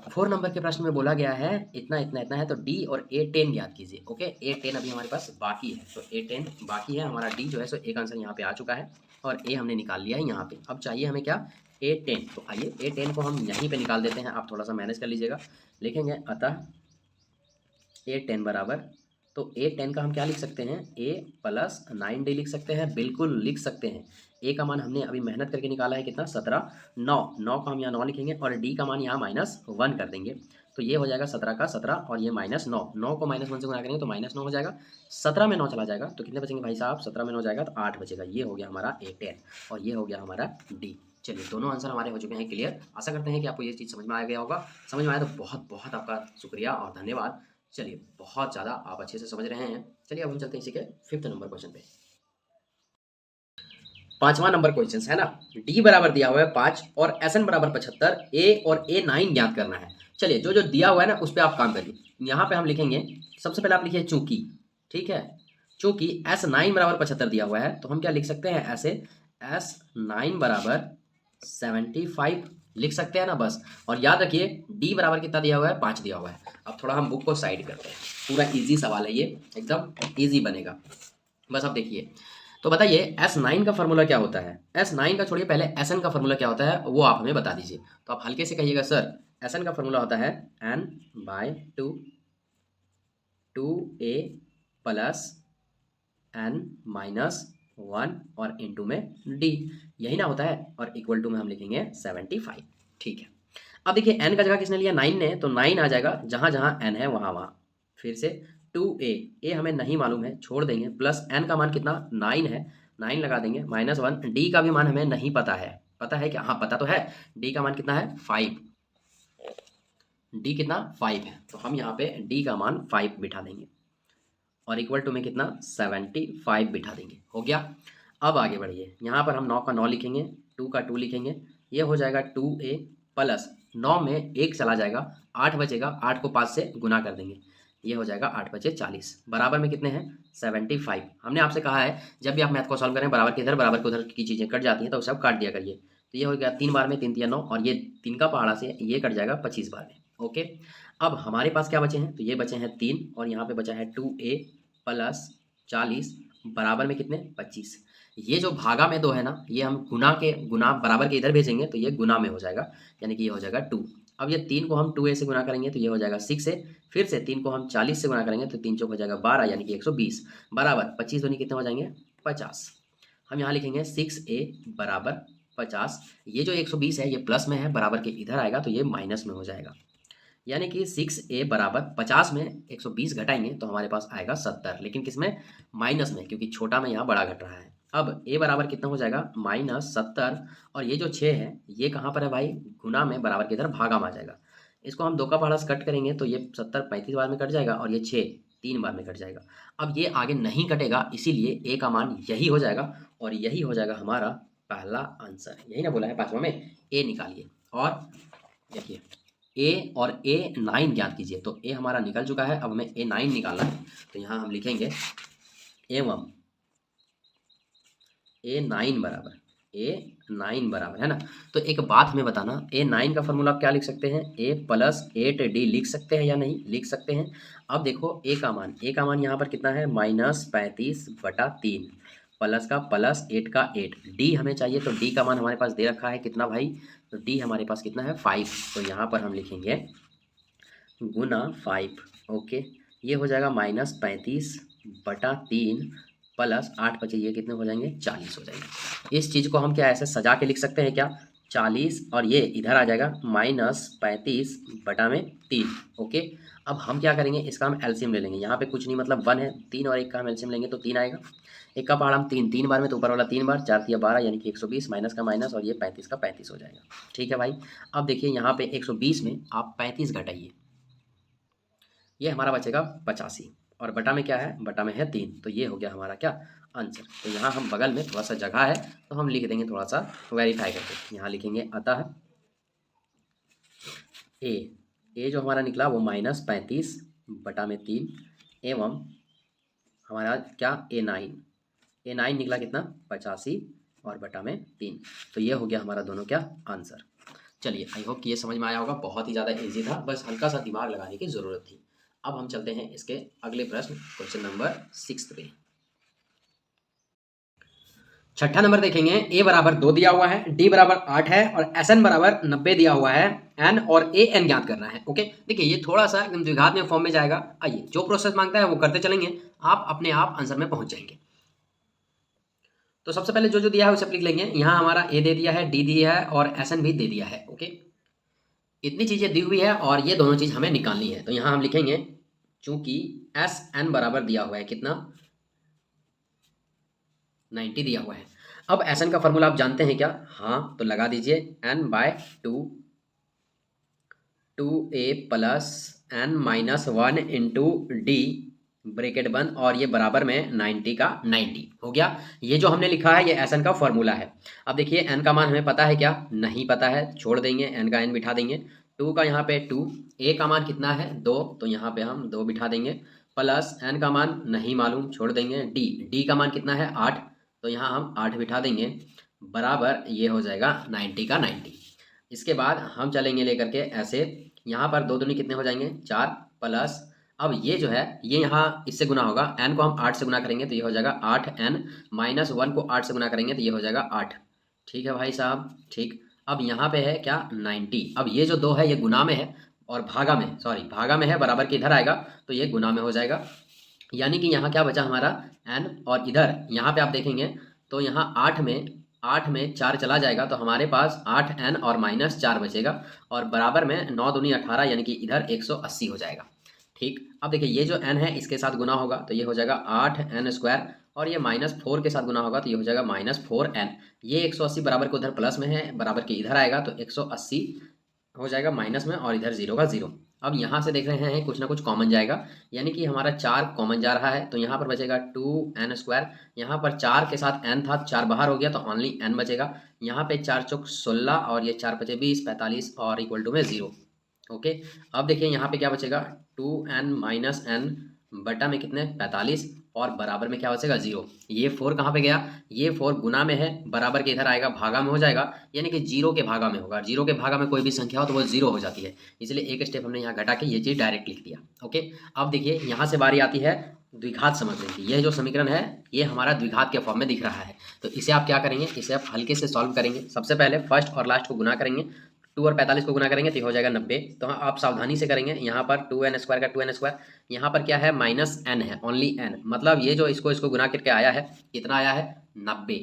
4 नंबर के प्रश्न में बोला गया है इतना इतना इतना है, तो d और a10 याद कीजिए। ओके, a10 अभी हमारे पास बाकी है, तो a10 बाकी है हमारा। d जो है सो एक आंसर यहाँ पे आ चुका है, और a हमने निकाल लिया है यहाँ पे। अब चाहिए हमें क्या? a10। तो आइए a10 को हम यहीं पे निकाल देते हैं, आप थोड़ा सा मैनेज कर लीजिएगा। लिखेंगे अतः a10 बराबर, तो a10 का हम क्या लिख सकते हैं? a प्लस 9d लिख सकते हैं, बिल्कुल लिख सकते हैं। a का मान हमने अभी मेहनत करके निकाला है कितना? 17। 9 को हम यहाँ 9 लिखेंगे, और d का मान यहाँ -1 कर देंगे, तो ये हो जाएगा 17 का 17, और ये -9, 9 को -1 से गुना करेंगे तो -9 हो जाएगा। 17 में 9 चला जाएगा, तो कितने बचेंगे भाई साहब? 17 में 9 जाएगा तो 8 बचेगा। ये हो गया हमारा a10, और ये हो गया हमारा d। चलिए दोनों आंसर हमारे हो चुके हैं क्लियर। आशा करते हैं कि आपको ये चीज़ समझ में आ गया होगा। समझ में आया तो बहुत बहुत आपका शुक्रिया और धन्यवाद। चलिए बहुत ज़्यादा आप अच्छे से समझ रहे हैं। चलिए अब हम चलते हैं इसी के 5th नंबर क्वेश्चन पे। 5वां नंबर क्वेश्चन है ना, d बराबर दिया हुआ है 5 और SN बराबर 75, a और a9 ज्ञात करना है। चलिए जो जो दिया हुआ है ना, उस पर आप काम करिए। यहाँ पे हम लिखेंगे, सबसे पहले आप लिखिए चूंकि, ठीक है, चूंकि S9 बराबर 75 दिया हुआ है, तो हम क्या लिख सकते हैं? ऐसे S9 बराबर 75 लिख सकते हैं ना, बस। और याद रखिए d बराबर कितना दिया हुआ है? 5 दिया हुआ है। अब थोड़ा हम बुक को साइड करते हैं, पूरा इजी सवाल है ये, एकदम इजी बनेगा। बस अब देखिए, तो बताइए S9 का फॉर्मूला क्या होता है? S9 का छोड़िए, पहले SN का फॉर्मूला क्या होता है वो आप हमें बता दीजिए। तो आप हल्के से कहिएगा सर, SN का फॉर्मूला होता है n/2 2a प्लस n-1 और इंटू में d, यही ना होता है, और इक्वल टू में हम लिखेंगे 75। ठीक है, अब देखिए n का जगह किसने लिया, 9 ने, तो 9 आ जाएगा जहाँ जहाँ n है वहाँ वहाँ। फिर से 2a, a हमें नहीं मालूम है, छोड़ देंगे, प्लस n का मान कितना 9 है, 9 लगा देंगे, -1, d का भी मान हमें नहीं पता है, पता है क्या, हाँ पता तो है, d का मान कितना है 5, d कितना 5 है, तो हम यहाँ पे d का मान 5 बिठा देंगे और इक्वल टू में कितना 75 बिठा देंगे। हो गया। अब आगे बढ़िए, यहाँ पर हम 9 का 9 लिखेंगे, 2 का 2 लिखेंगे, ये हो जाएगा 2a प्लस 9 में 1 चला जाएगा, 8 बचेगा, 8 को 5 से गुना कर देंगे, ये हो जाएगा 8 बचे 40, बराबर में कितने हैं 75। हमने आपसे कहा है जब भी आप मैथ को सॉल्व करें बराबर के इधर बराबर के उधर की चीज़ें कट जाती हैं तो सब काट दिया करिए। तो ये हो गया 3 बार में 3 3 9, और ये 3 का पहाड़ा से ये कट जाएगा 25 बार में। ओके, अब हमारे पास क्या बचे हैं, तो ये बचे हैं 3 और यहाँ पे बचा है 2a प्लस 40 बराबर में कितने 25। ये जो भागा में 2 है ना, ये हम गुना बराबर के इधर भेजेंगे तो ये गुना में हो जाएगा, यानी कि ये हो जाएगा 2। अब ये 3 को हम 2a से गुना करेंगे तो ये हो जाएगा 6 से, फिर से 3 को हम 40 से गुना करेंगे तो 3 चौक हो जाएगा 12, यानी कि 120 बराबर 25 दूनी कितने हो जाएंगे 50। हम यहाँ लिखेंगे 6a बराबर 50। ये जो 120 है ये प्लस में है, बराबर के इधर आएगा तो ये माइनस में हो जाएगा, यानी कि 6a बराबर 50 में 120 घटाएंगे तो हमारे पास आएगा 70, लेकिन किसमें माइनस में, क्योंकि छोटा में यहाँ बड़ा घट रहा है। अब a बराबर कितना हो जाएगा -70, और ये जो 6 है ये कहाँ पर है भाई, गुना में, बराबर के इधर भागा में आ जाएगा। इसको हम 2 का पहाड़ा से कट करेंगे तो ये 70 35 बार में कट जाएगा, और ये 6 3 बार में कट जाएगा। अब ये आगे नहीं कटेगा, इसीलिए a का मान यही हो जाएगा, और यही हो जाएगा हमारा पहला आंसर। यही ना बोला है 5वां में, a निकालिए। और देखिए a और a9 ज्ञात कीजिए, तो a हमारा निकल चुका है, अब हमें a9 निकालना है। तो यहाँ हम लिखेंगे एवं a9 बराबर है ना। तो एक बात हमें बताना, a9 का फॉर्मूला आप क्या लिख सकते हैं, a प्लस 8d लिख सकते हैं या नहीं, लिख सकते हैं। अब देखो a का मान यहाँ पर कितना है -35/3, प्लस का प्लस 8 का 8, d हमें चाहिए तो d का मान हमारे पास दे रखा है कितना भाई, तो d हमारे पास कितना है 5, तो यहाँ पर हम लिखेंगे गुना 5। ओके, ये हो जाएगा -35/3 प्लस 8 बचे ये कितने हो जाएंगे 40 हो जाएंगे। इस चीज़ को हम क्या ऐसे सजा के लिख सकते हैं क्या, 40, और ये इधर आ जाएगा -35/3। ओके, अब हम क्या करेंगे, इसका हम एलसीएम ले लेंगे। यहाँ पे कुछ नहीं, मतलब 1 है, 3 और 1 का हम एलसीएम लेंगे तो 3 आएगा। 1 का पहाड़ा हम 3 बार में, तो ऊपर वाला 3 बार, 4 3 12, यानी कि 120, माइनस का माइनस, और ये 35 का 35 हो जाएगा। ठीक है भाई। अब देखिए यहाँ पे 120 में आप 35 घटाइए, ये हमारा बचेगा 85, और बटा में क्या है, बटा में है 3, तो ये हो गया हमारा क्या आंसर। तो यहाँ हम बगल में थोड़ा सा जगह है तो हम लिख देंगे थोड़ा सा वेरीफाई करके, यहाँ लिखेंगे अतः ए जो हमारा निकला वो -35/3 एवं हमारा क्या a9 निकला कितना 85 और बटा में 3, तो ये हो गया हमारा दोनों क्या आंसर। चलिए, आई होप कि ये समझ में आया होगा, बहुत ही ज़्यादा इजी था, बस हल्का सा दिमाग लगाने की ज़रूरत थी। अब हम चलते हैं इसके अगले प्रश्न, क्वेश्चन नंबर 6 पे। छठा नंबर देखेंगे, a बराबर 2 दिया हुआ है, d बराबर 8 है, और Sn बराबर 90 दिया हुआ है, n और an ज्ञात करना है। ओके, देखिए ये थोड़ा सा एकदम द्विघात में फॉर्म में जाएगा। आइए, जो प्रोसेस मांगता है वो करते चलेंगे, आप अपने आप आंसर में पहुंच जाएंगे। तो सबसे पहले जो दिया है उसे लिख लेंगे। यहाँ हमारा a दे दिया है, d दिया है, और Sn भी दे दिया है। ओके, इतनी चीजें दी हुई है और ये दोनों चीज हमें निकालनी है। तो यहाँ हम लिखेंगे, चूंकि Sn बराबर दिया हुआ है कितना 90 दिया हुआ है। अब Sn का फॉर्मूला आप जानते हैं क्या, हाँ तो लगा दीजिए n/2 2a plus n-1 into D bracket बंद, और ये बराबर में 90 का 90 हो गया। ये जो हमने लिखा है ये Sn का फॉर्मूला है। अब देखिए n का मान हमें पता है क्या, नहीं पता है, छोड़ देंगे, n का n बिठा देंगे। 2 का यहाँ पे 2, a का मान कितना है 2, तो यहाँ पे हम 2 बिठा देंगे, प्लस n का मान नहीं मालूम, छोड़ देंगे। d का मान कितना है 8, तो यहाँ हम 8 बिठा देंगे, बराबर ये हो जाएगा 90 का 90। इसके बाद हम चलेंगे लेकर के ऐसे, यहाँ पर 2 दूनी कितने हो जाएंगे 4, प्लस अब ये जो है ये यहाँ इससे गुना होगा, n को हम 8 से गुना करेंगे तो ये हो जाएगा 8n, -1 को 8 से गुना करेंगे तो ये हो जाएगा 8। ठीक है भाई साहब, ठीक। अब यहाँ पे है क्या 90, अब ये जो 2 है ये गुना में है और भागा में, सॉरी भागा में है, बराबर के इधर आएगा तो ये गुना में हो जाएगा, यानी कि यहाँ क्या बचा हमारा n, और इधर यहाँ पे आप देखेंगे तो यहाँ 8 में 8 में 4 चला जाएगा तो हमारे पास 8n और -4 बचेगा और बराबर में 9 दूनी 18 यानी कि इधर 180 हो जाएगा। ठीक, अब देखिए ये जो n है इसके साथ गुना होगा तो ये हो जाएगा 8n² और ये -4 के साथ गुना होगा तो ये हो जाएगा -4n। ये 180 बराबर के उधर प्लस में है, बराबर के इधर आएगा तो 180 हो जाएगा माइनस में और इधर 0 का 0। अब यहाँ से देख रहे हैं कुछ ना कुछ कॉमन जाएगा, यानी कि हमारा 4 कॉमन जा रहा है तो यहाँ पर बचेगा 2n²। यहाँ पर 4 के साथ n था, 4 बाहर हो गया तो ओनली n बचेगा। यहाँ पे 4 चौक 16 और ये 4 बचे 20, 45 और इक्वल टू में 0। ओके, अब देखिए यहाँ पे क्या बचेगा 2n - n बटा में कितने 45 और बराबर में क्या बचेगा 0। ये 4 कहाँ पे गया, ये 4 गुना में है, बराबर के इधर आएगा भागा में हो जाएगा, यानी कि 0 के भागा में होगा। 0 के भागा में कोई भी संख्या हो तो वो 0 हो जाती है, इसलिए एक स्टेप हमने यहाँ घटा के ये चीज़ डायरेक्ट लिख दिया। ओके, अब देखिए यहाँ से बारी आती है द्विघात समझने की। यह जो समीकरण है ये हमारा द्विघात के फॉर्म में दिख रहा है, तो इसे आप क्या करेंगे, इसे आप हल्के से सॉल्व करेंगे। सबसे पहले फर्स्ट और लास्ट को गुना करेंगे, 2 और 45 को गुना करेंगे तो हो जाएगा 90। तो हाँ आप सावधानी से करेंगे, यहाँ पर 2n² का 2n², यहाँ पर क्या है -n है, ओनली n, मतलब ये जो इसको गुना करके आया है कितना आया है 90।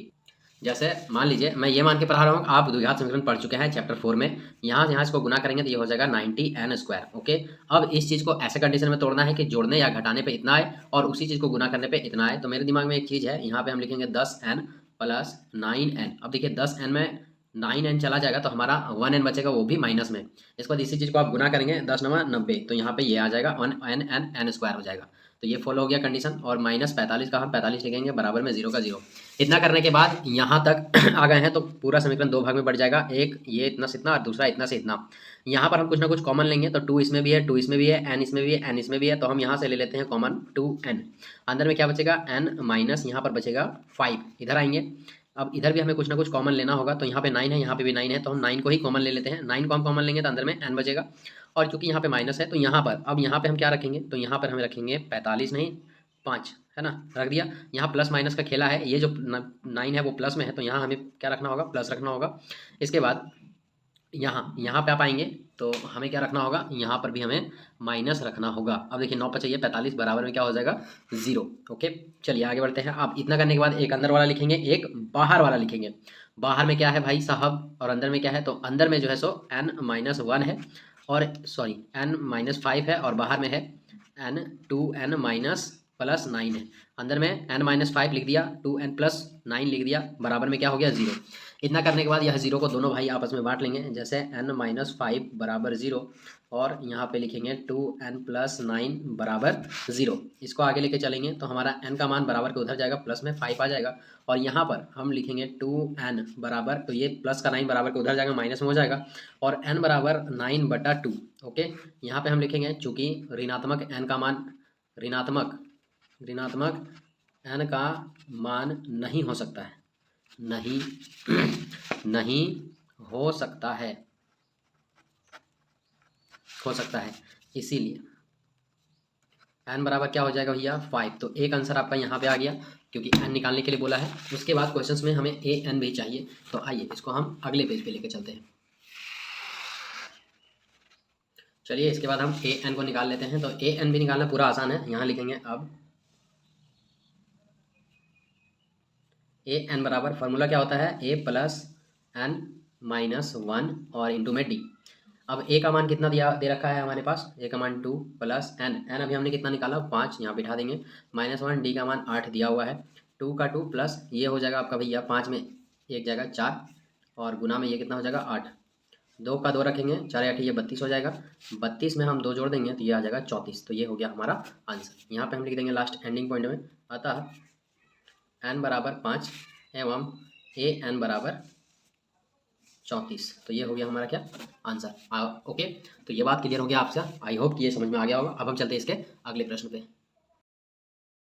जैसे मान लीजिए मैं ये मान के पढ़ा रहा हूँ, आप द्विघात समीकरण पढ़ चुके हैं चैप्टर 4 में, यहाँ इसको गुना करेंगे तो ये हो जाएगा 90n²। ओके, अब इस चीज़ को ऐसे कंडीशन में तोड़ना है कि जोड़ने या घटाने पे इतना आए और उसी चीज़ को गुना करने पे इतना आए। तो मेरे दिमाग में एक चीज़ है, यहाँ पे हम लिखेंगे 10n + 9n। अब देखिए 10n में 9n चला जाएगा तो हमारा 1n बचेगा, वो भी माइनस में। इसके बाद इसी चीज़ को आप गुना करेंगे 10 9 90, तो यहाँ पे ये आ जाएगा 1n हो जाएगा। तो ये फॉलो हो गया कंडीशन, और -45 का हम 45 लिखेंगे बराबर में 0 का 0। इतना करने के बाद यहाँ तक आ गए हैं तो पूरा समीकरण 2 भाग में बढ़ जाएगा, एक ये इतना से इतना और दूसरा इतना से इतना। यहाँ पर हम कुछ ना कुछ कॉमन लेंगे तो 2 इसमें भी है, 2 इसमें भी है, n इसमें भी है, n इसमें भी है, तो हम यहाँ से ले लेते हैं कॉमन 2n। अंदर में क्या बचेगा n माइनस यहाँ पर बचेगा 5, इधर आएंगे। अब इधर भी हमें कुछ ना कुछ कॉमन लेना होगा, तो यहाँ पे 9 है, यहाँ पे भी 9 है, तो हम 9 को ही कॉमन ले लेते हैं। 9 को हम कॉमन लेंगे तो अंदर में n बचेगा, और चूंकि यहाँ पे माइनस है तो यहाँ पर अब यहाँ पे हम क्या रखेंगे, तो यहाँ पर हमें रखेंगे 45 नहीं 5, है ना, रख दिया। यहाँ प्लस माइनस का खेला है, ये जो 9 है वो प्लस में है तो यहाँ हमें क्या रखना होगा, प्लस रखना होगा। इसके बाद यहाँ पे आप आएंगे तो हमें क्या रखना होगा, यहाँ पर भी हमें माइनस रखना होगा। अब देखिए 9 × 45 बराबर में क्या हो जाएगा 0। ओके, चलिए आगे बढ़ते हैं। आप इतना करने के बाद एक अंदर वाला लिखेंगे, एक बाहर वाला लिखेंगे। बाहर में क्या है भाई साहब और अंदर में क्या है, तो अंदर में जो है सो n - 1 है, और सॉरी n - 5 है, और बाहर में है n 2n + 9 है। अंदर में n - 5 लिख दिया, 2n + 9 लिख दिया, बराबर में क्या हो गया 0। इतना करने के बाद यह 0 को दोनों भाई आपस में बांट लेंगे, जैसे n - 5 बराबर 0, और यहाँ पे लिखेंगे 2n + 9 बराबर 0। इसको आगे लेके चलेंगे तो हमारा n का मान बराबर के उधर जाएगा, प्लस में 5 आ जाएगा, और यहाँ पर हम लिखेंगे 2n बराबर, तो ये प्लस का 9 बराबर के उधर जाएगा, माइनस में हो जाएगा, और n बराबर 9/2। ओके, यहाँ पे हम लिखेंगे चूँकि ऋणात्मक n का मान ऋणात्मक n का मान नहीं हो सकता है, नहीं हो सकता है, इसीलिए n बराबर क्या हो जाएगा भैया 5। तो एक आंसर आपका यहाँ पे आ गया, क्योंकि n निकालने के लिए बोला है। उसके बाद क्वेश्चंस में हमें an भी चाहिए, तो आइए इसको हम अगले पेज पे लेके चलते हैं। चलिए इसके बाद हम an को निकाल लेते हैं। तो an भी निकालना पूरा आसान है, यहाँ लिखेंगे अब an बराबर फार्मूला क्या होता है, a + n - 1 और इंटू में d। अब a का मान कितना दे रखा है हमारे पास, a का मान 2 + n अभी हमने कितना निकाला 5, यहाँ बिठा देंगे, -1 d का मान 8 दिया हुआ है, 2 का 2 प्लस ये हो जाएगा आपका भैया 5 में एक जगह 4, और गुना में ये कितना हो जाएगा 8, 2 का 2 रखेंगे, 4 8 ये 32 हो जाएगा, 32 में हम 2 जोड़ देंगे तो ये आ जाएगा 34। तो ये हो गया हमारा आंसर। यहाँ पे हम लिख देंगे लास्ट एंडिंग पॉइंट में, अतः n बराबर 5 एवं an बराबर 34। तो ये हो गया हमारा क्या आंसर। ओके, तो ये बात क्लियर हो गया आपसे, आई होप कि ये समझ में आ गया होगा। अब हम चलते हैं इसके अगले प्रश्न पे।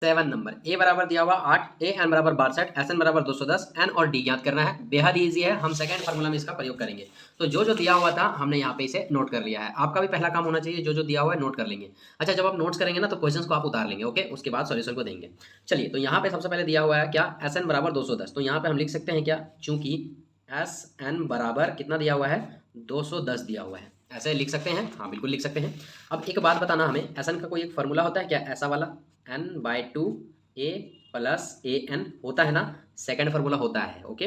7 नंबर, a बराबर दिया हुआ 8, an बराबर 62, sn बराबर 210, n और d ज्ञात करना है। बेहद ईजी है, हम सेकंड फार्मूला में इसका प्रयोग करेंगे। तो जो दिया हुआ था हमने यहाँ पे इसे नोट कर लिया है। आपका भी पहला काम होना चाहिए, जो दिया हुआ है नोट कर लेंगे। अच्छा, जब आप नोट्स करेंगे ना तो क्वेश्चंस को आप उतार लेंगे, ओके, उसके बाद सॉल्यूशन को देंगे। चलिए, तो यहाँ पे सबसे पहले दिया हुआ है क्या, sn बराबर 210। तो यहाँ पे हम लिख सकते हैं क्या, चूंकि sn बराबर कितना दिया हुआ है 210 दिया हुआ है, ऐसे लिख सकते हैं, हाँ बिल्कुल लिख सकते हैं। अब एक बात बताना, हमें sn का कोई एक फार्मूला होता है क्या, ऐसा वाला n/2 a + an होता है ना, सेकंड फार्मूला होता है। ओके,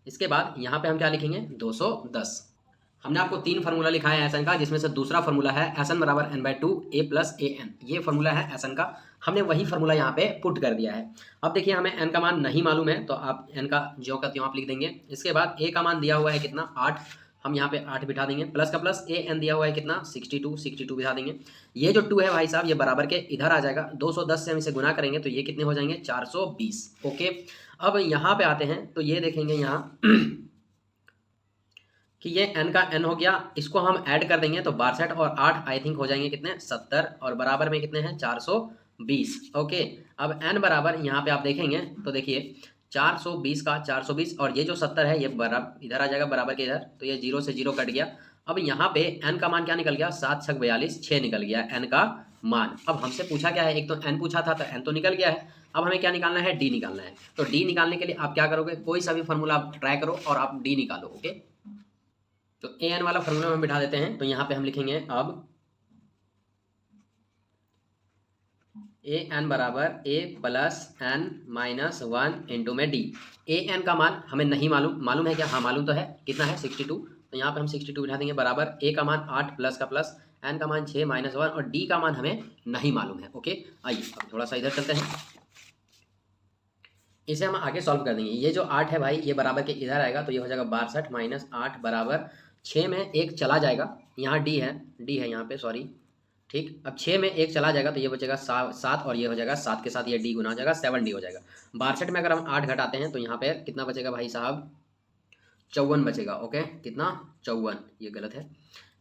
इसके बाद यहाँ पे हम क्या लिखेंगे 210। हमने आपको 3 फार्मूला लिखा है एस एन का, जिसमें से दूसरा फार्मूला है एस एन बराबर N by two A plus A N. ये फार्मूला है एस एन का, हमने वही फार्मूला यहाँ पे पुट कर दिया है। अब देखिए हमें एन का मान नहीं मालूम है तो आप एन का ज्यों का त्यों आप लिख देंगे। इसके बाद ए का मान दिया हुआ है कितना 8, हम यहाँ पे 8 बिठा देंगे, प्लस का प्लस ए एन दिया हुआ है कितना 62 बिठा देंगे। ये जो 2 है भाई साहब ये बराबर के इधर आ जाएगा, 210 से हम इसे गुना करेंगे तो ये कितने हो जाएंगे 420। ओके, अब यहाँ पे आते हैं तो ये देखेंगे यहाँ कि ये n का n हो गया, इसको हम ऐड कर देंगे तो 62 और 8 आई थिंक हो जाएंगे कितने 70 और बराबर में कितने हैं 420। ओके, अब n बराबर यहाँ पे आप देखेंगे तो देखिए 420 का 420 और ये जो 70 है ये बराबर इधर आ जाएगा बराबर के इधर, तो ये 0 से 0 कट गया। अब यहाँ पे n का मान क्या निकल गया 7 छक 42, 6 निकल गया n का मान। अब हमसे पूछा क्या है, एक तो n पूछा था तो n तो निकल गया है, अब हमें क्या निकालना है d निकालना है। तो d निकालने के लिए आप क्या करोगे, कोई सा भी फार्मूला आप ट्राई करो और आप d निकालो। ओके, तो ए एन वाला फार्मूला हम बिठा देते हैं, तो यहाँ पे हम लिखेंगे अब ए एन बराबर A plus N minus 1 into में डी। ए एन का मान हमें नहीं मालूम है क्या, हाँ मालूम तो है, कितना है 62, तो यहाँ पे हम 62 बिठा देंगे बराबर ए का मान 8 प्लस का प्लस एन का मान 6 माइनस 1 और डी का मान हमें नहीं मालूम है। ओके, आइए अब थोड़ा सा इधर चलते हैं, इसे हम आगे सॉल्व कर देंगे। ये जो 8 है भाई ये बराबर के इधर आएगा तो ये हो जाएगा 62 माइनस 8 बराबर 6 में एक चला जाएगा, यहाँ डी है यहाँ पे सॉरी, ठीक। अब 6 में एक चला जाएगा तो ये बचेगा 7 और ये हो जाएगा 7 के साथ ये डी गुना हो जाएगा 7d हो जाएगा। 62 में अगर हम 8 घटाते हैं तो यहाँ पे कितना बचेगा भाई साहब 54 बचेगा। ओके, कितना 54, ये गलत है,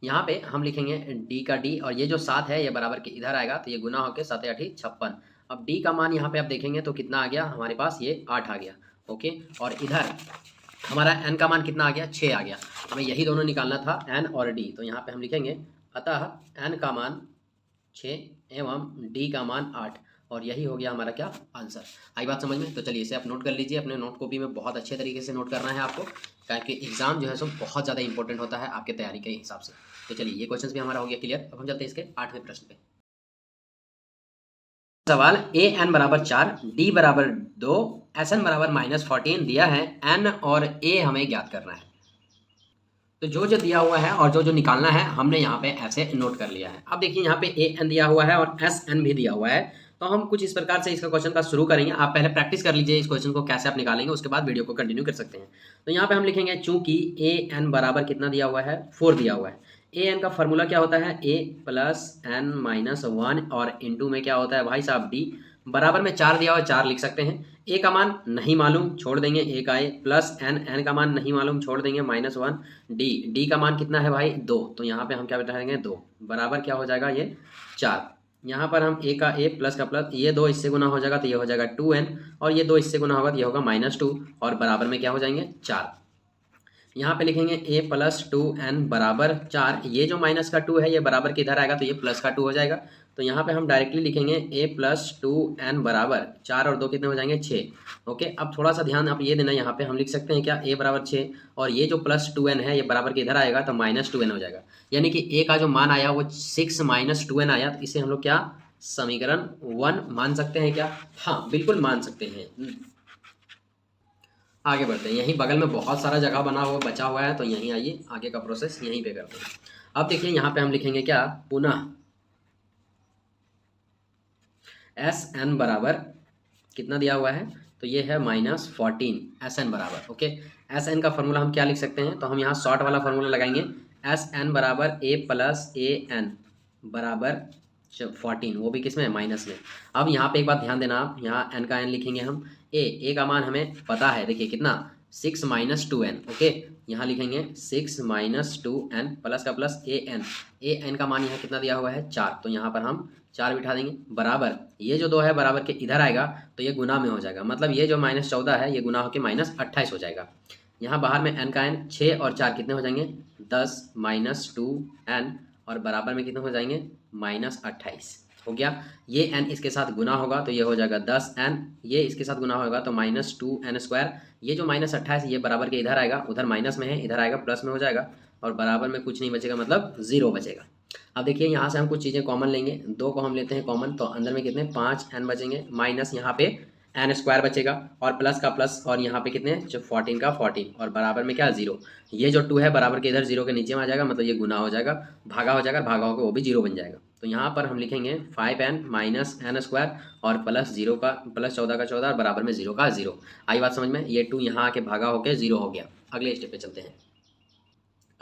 यहाँ पे हम लिखेंगे डी का डी और ये जो 7 है ये बराबर के इधर आएगा तो ये गुना होकर 7 8 56। अब डी का मान यहाँ पे आप देखेंगे तो कितना आ गया हमारे पास, ये 8 आ गया। ओके, और इधर हमारा n का मान कितना आ गया 6 आ गया, हमें यही दोनों निकालना था n और d, तो यहाँ पे हम लिखेंगे अतः n का मान 6 एवं d का मान 8 और यही हो गया हमारा क्या आंसर। आई बात समझ में? तो चलिए इसे आप नोट कर लीजिए, अपने नोट कॉपी में बहुत अच्छे तरीके से नोट करना है आपको, क्योंकि एग्जाम जो है सो बहुत ज़्यादा इंपॉर्टेंट होता है आपके तैयारी के हिसाब से। तो चलिए ये क्वेश्चन भी हमारा हो गया क्लियर। अब हम चलते हैं इसके 8वें प्रश्न पे। सवाल ए एन बराबर 4 डी बराबर 2 एस एन बराबर -14 दिया है, एन और ए हमें ज्ञात करना है। तो जो जो दिया हुआ है और जो जो निकालना है हमने यहाँ पे ऐसे नोट कर लिया है। अब देखिए यहाँ पे ए एन दिया हुआ है और एस एन भी दिया हुआ है, तो हम कुछ इस प्रकार से इसका क्वेश्चन का शुरू करेंगे। आप पहले प्रैक्टिस कर लीजिए इस क्वेश्चन को कैसे आप निकालेंगे, उसके बाद वीडियो को कंटिन्यू कर सकते हैं। तो यहाँ पे हम लिखेंगे चूंकि ए एन बराबर कितना दिया हुआ है 4 दिया हुआ है, ए एन का फॉर्मूला क्या होता है ए प्लस एन माइनस 1 और इंटू में क्या होता है भाई साहब डी, बराबर में 4 दिया हुआ 4 लिख सकते हैं। ए का मान नहीं मालूम छोड़ देंगे ए का ए, प्लस एन एन का मान नहीं मालूम छोड़ देंगे -1, डी का मान कितना है भाई 2, तो यहाँ पे हम क्या बैठाएंगे 2 बराबर क्या हो जाएगा ये 4। यहाँ पर हम ए का ए प्लस का प्लस, ये 2 इससे गुना हो जाएगा तो ये हो जाएगा 2n और ये 2 इससे गुना होगा तो ये होगा -2 और बराबर में क्या हो जाएंगे 4। यहाँ पे लिखेंगे a प्लस 2n बराबर 4, ये जो माइनस का 2 है ये बराबर के इधर आएगा तो ये प्लस का 2 हो जाएगा। तो यहाँ पे हम डायरेक्टली लिखेंगे a प्लस 2n बराबर 4 और 2 कितने हो जाएंगे 6। ओके, अब थोड़ा सा ध्यान आप ये देना, यहाँ पे हम लिख सकते हैं क्या a बराबर 6 और ये जो प्लस 2n है ये बराबर के इधर आएगा तो -2n हो जाएगा, यानी कि a का जो मान आया वो 6 - 2n आया, तो इसे हम लोग क्या समीकरण 1 मान सकते हैं क्या? हाँ बिल्कुल मान सकते हैं। आगे बढ़ते हैं, यहीं बगल में बहुत सारा जगह बना हुआ बचा हुआ है तो यहीं आइए आगे का प्रोसेस यहीं पे करते हैं। अब देखिए यहाँ पे हम लिखेंगे क्या पुनः एस एन बराबर कितना दिया हुआ है तो ये है -14 एस एन बराबर। ओके, एस एन का फॉर्मूला हम क्या लिख सकते हैं, तो हम यहाँ शॉर्ट वाला फॉर्मूला लगाएंगे, एस एन बराबर ए प्लस ए एन बराबर 14, वो भी किस में माइनस में। अब यहाँ पे एक बात ध्यान देना आप, यहाँ एन का एन लिखेंगे हम, ए का मान हमें पता है, देखिए कितना 6 - 2n। ओके, यहाँ लिखेंगे 6 - 2n प्लस का प्लस ए एन का मान यहाँ कितना दिया हुआ है 4, तो यहाँ पर हम 4 बिठा देंगे बराबर, ये जो 2 है बराबर के इधर आएगा तो ये गुना में हो जाएगा, मतलब ये जो -14 है ये गुना होकर -28 हो जाएगा। यहाँ बाहर में n का n 6 और 4 कितने हो जाएंगे 10 - 2n और बराबर में कितने हो जाएंगे -28 हो गया। ये n इसके साथ गुना होगा तो ये हो जाएगा 10n, ये इसके साथ गुना होगा तो -2n², ये जो -28 ये बराबर के इधर आएगा, उधर माइनस में है इधर आएगा प्लस में हो जाएगा और बराबर में कुछ नहीं बचेगा मतलब 0 बचेगा। अब देखिए यहाँ से हम कुछ चीज़ें कॉमन लेंगे, 2 को हम लेते हैं कॉमन तो अंदर में कितने 5n बचेंगे, माइनस यहाँ पे एन स्क्वायर बचेगा और प्लस का प्लस और यहाँ पे कितने 14 का 14 और बराबर में क्या 0। ये जो 2 है बराबर के इधर 0 के नीचे में आ जाएगा, मतलब ये गुना हो जाएगा, भागा हो जाएगा, भागा होकर वो भी 0 बन जाएगा। तो यहाँ पर हम लिखेंगे 5n माइनस एन स्क्वायर और प्लस 0 का प्लस 14 का 14 और बराबर में 0 का 0। आई बात समझ में? ये 2 यहाँ आके भागा होकर 0 हो गया। अगले स्टेप पे चलते हैं।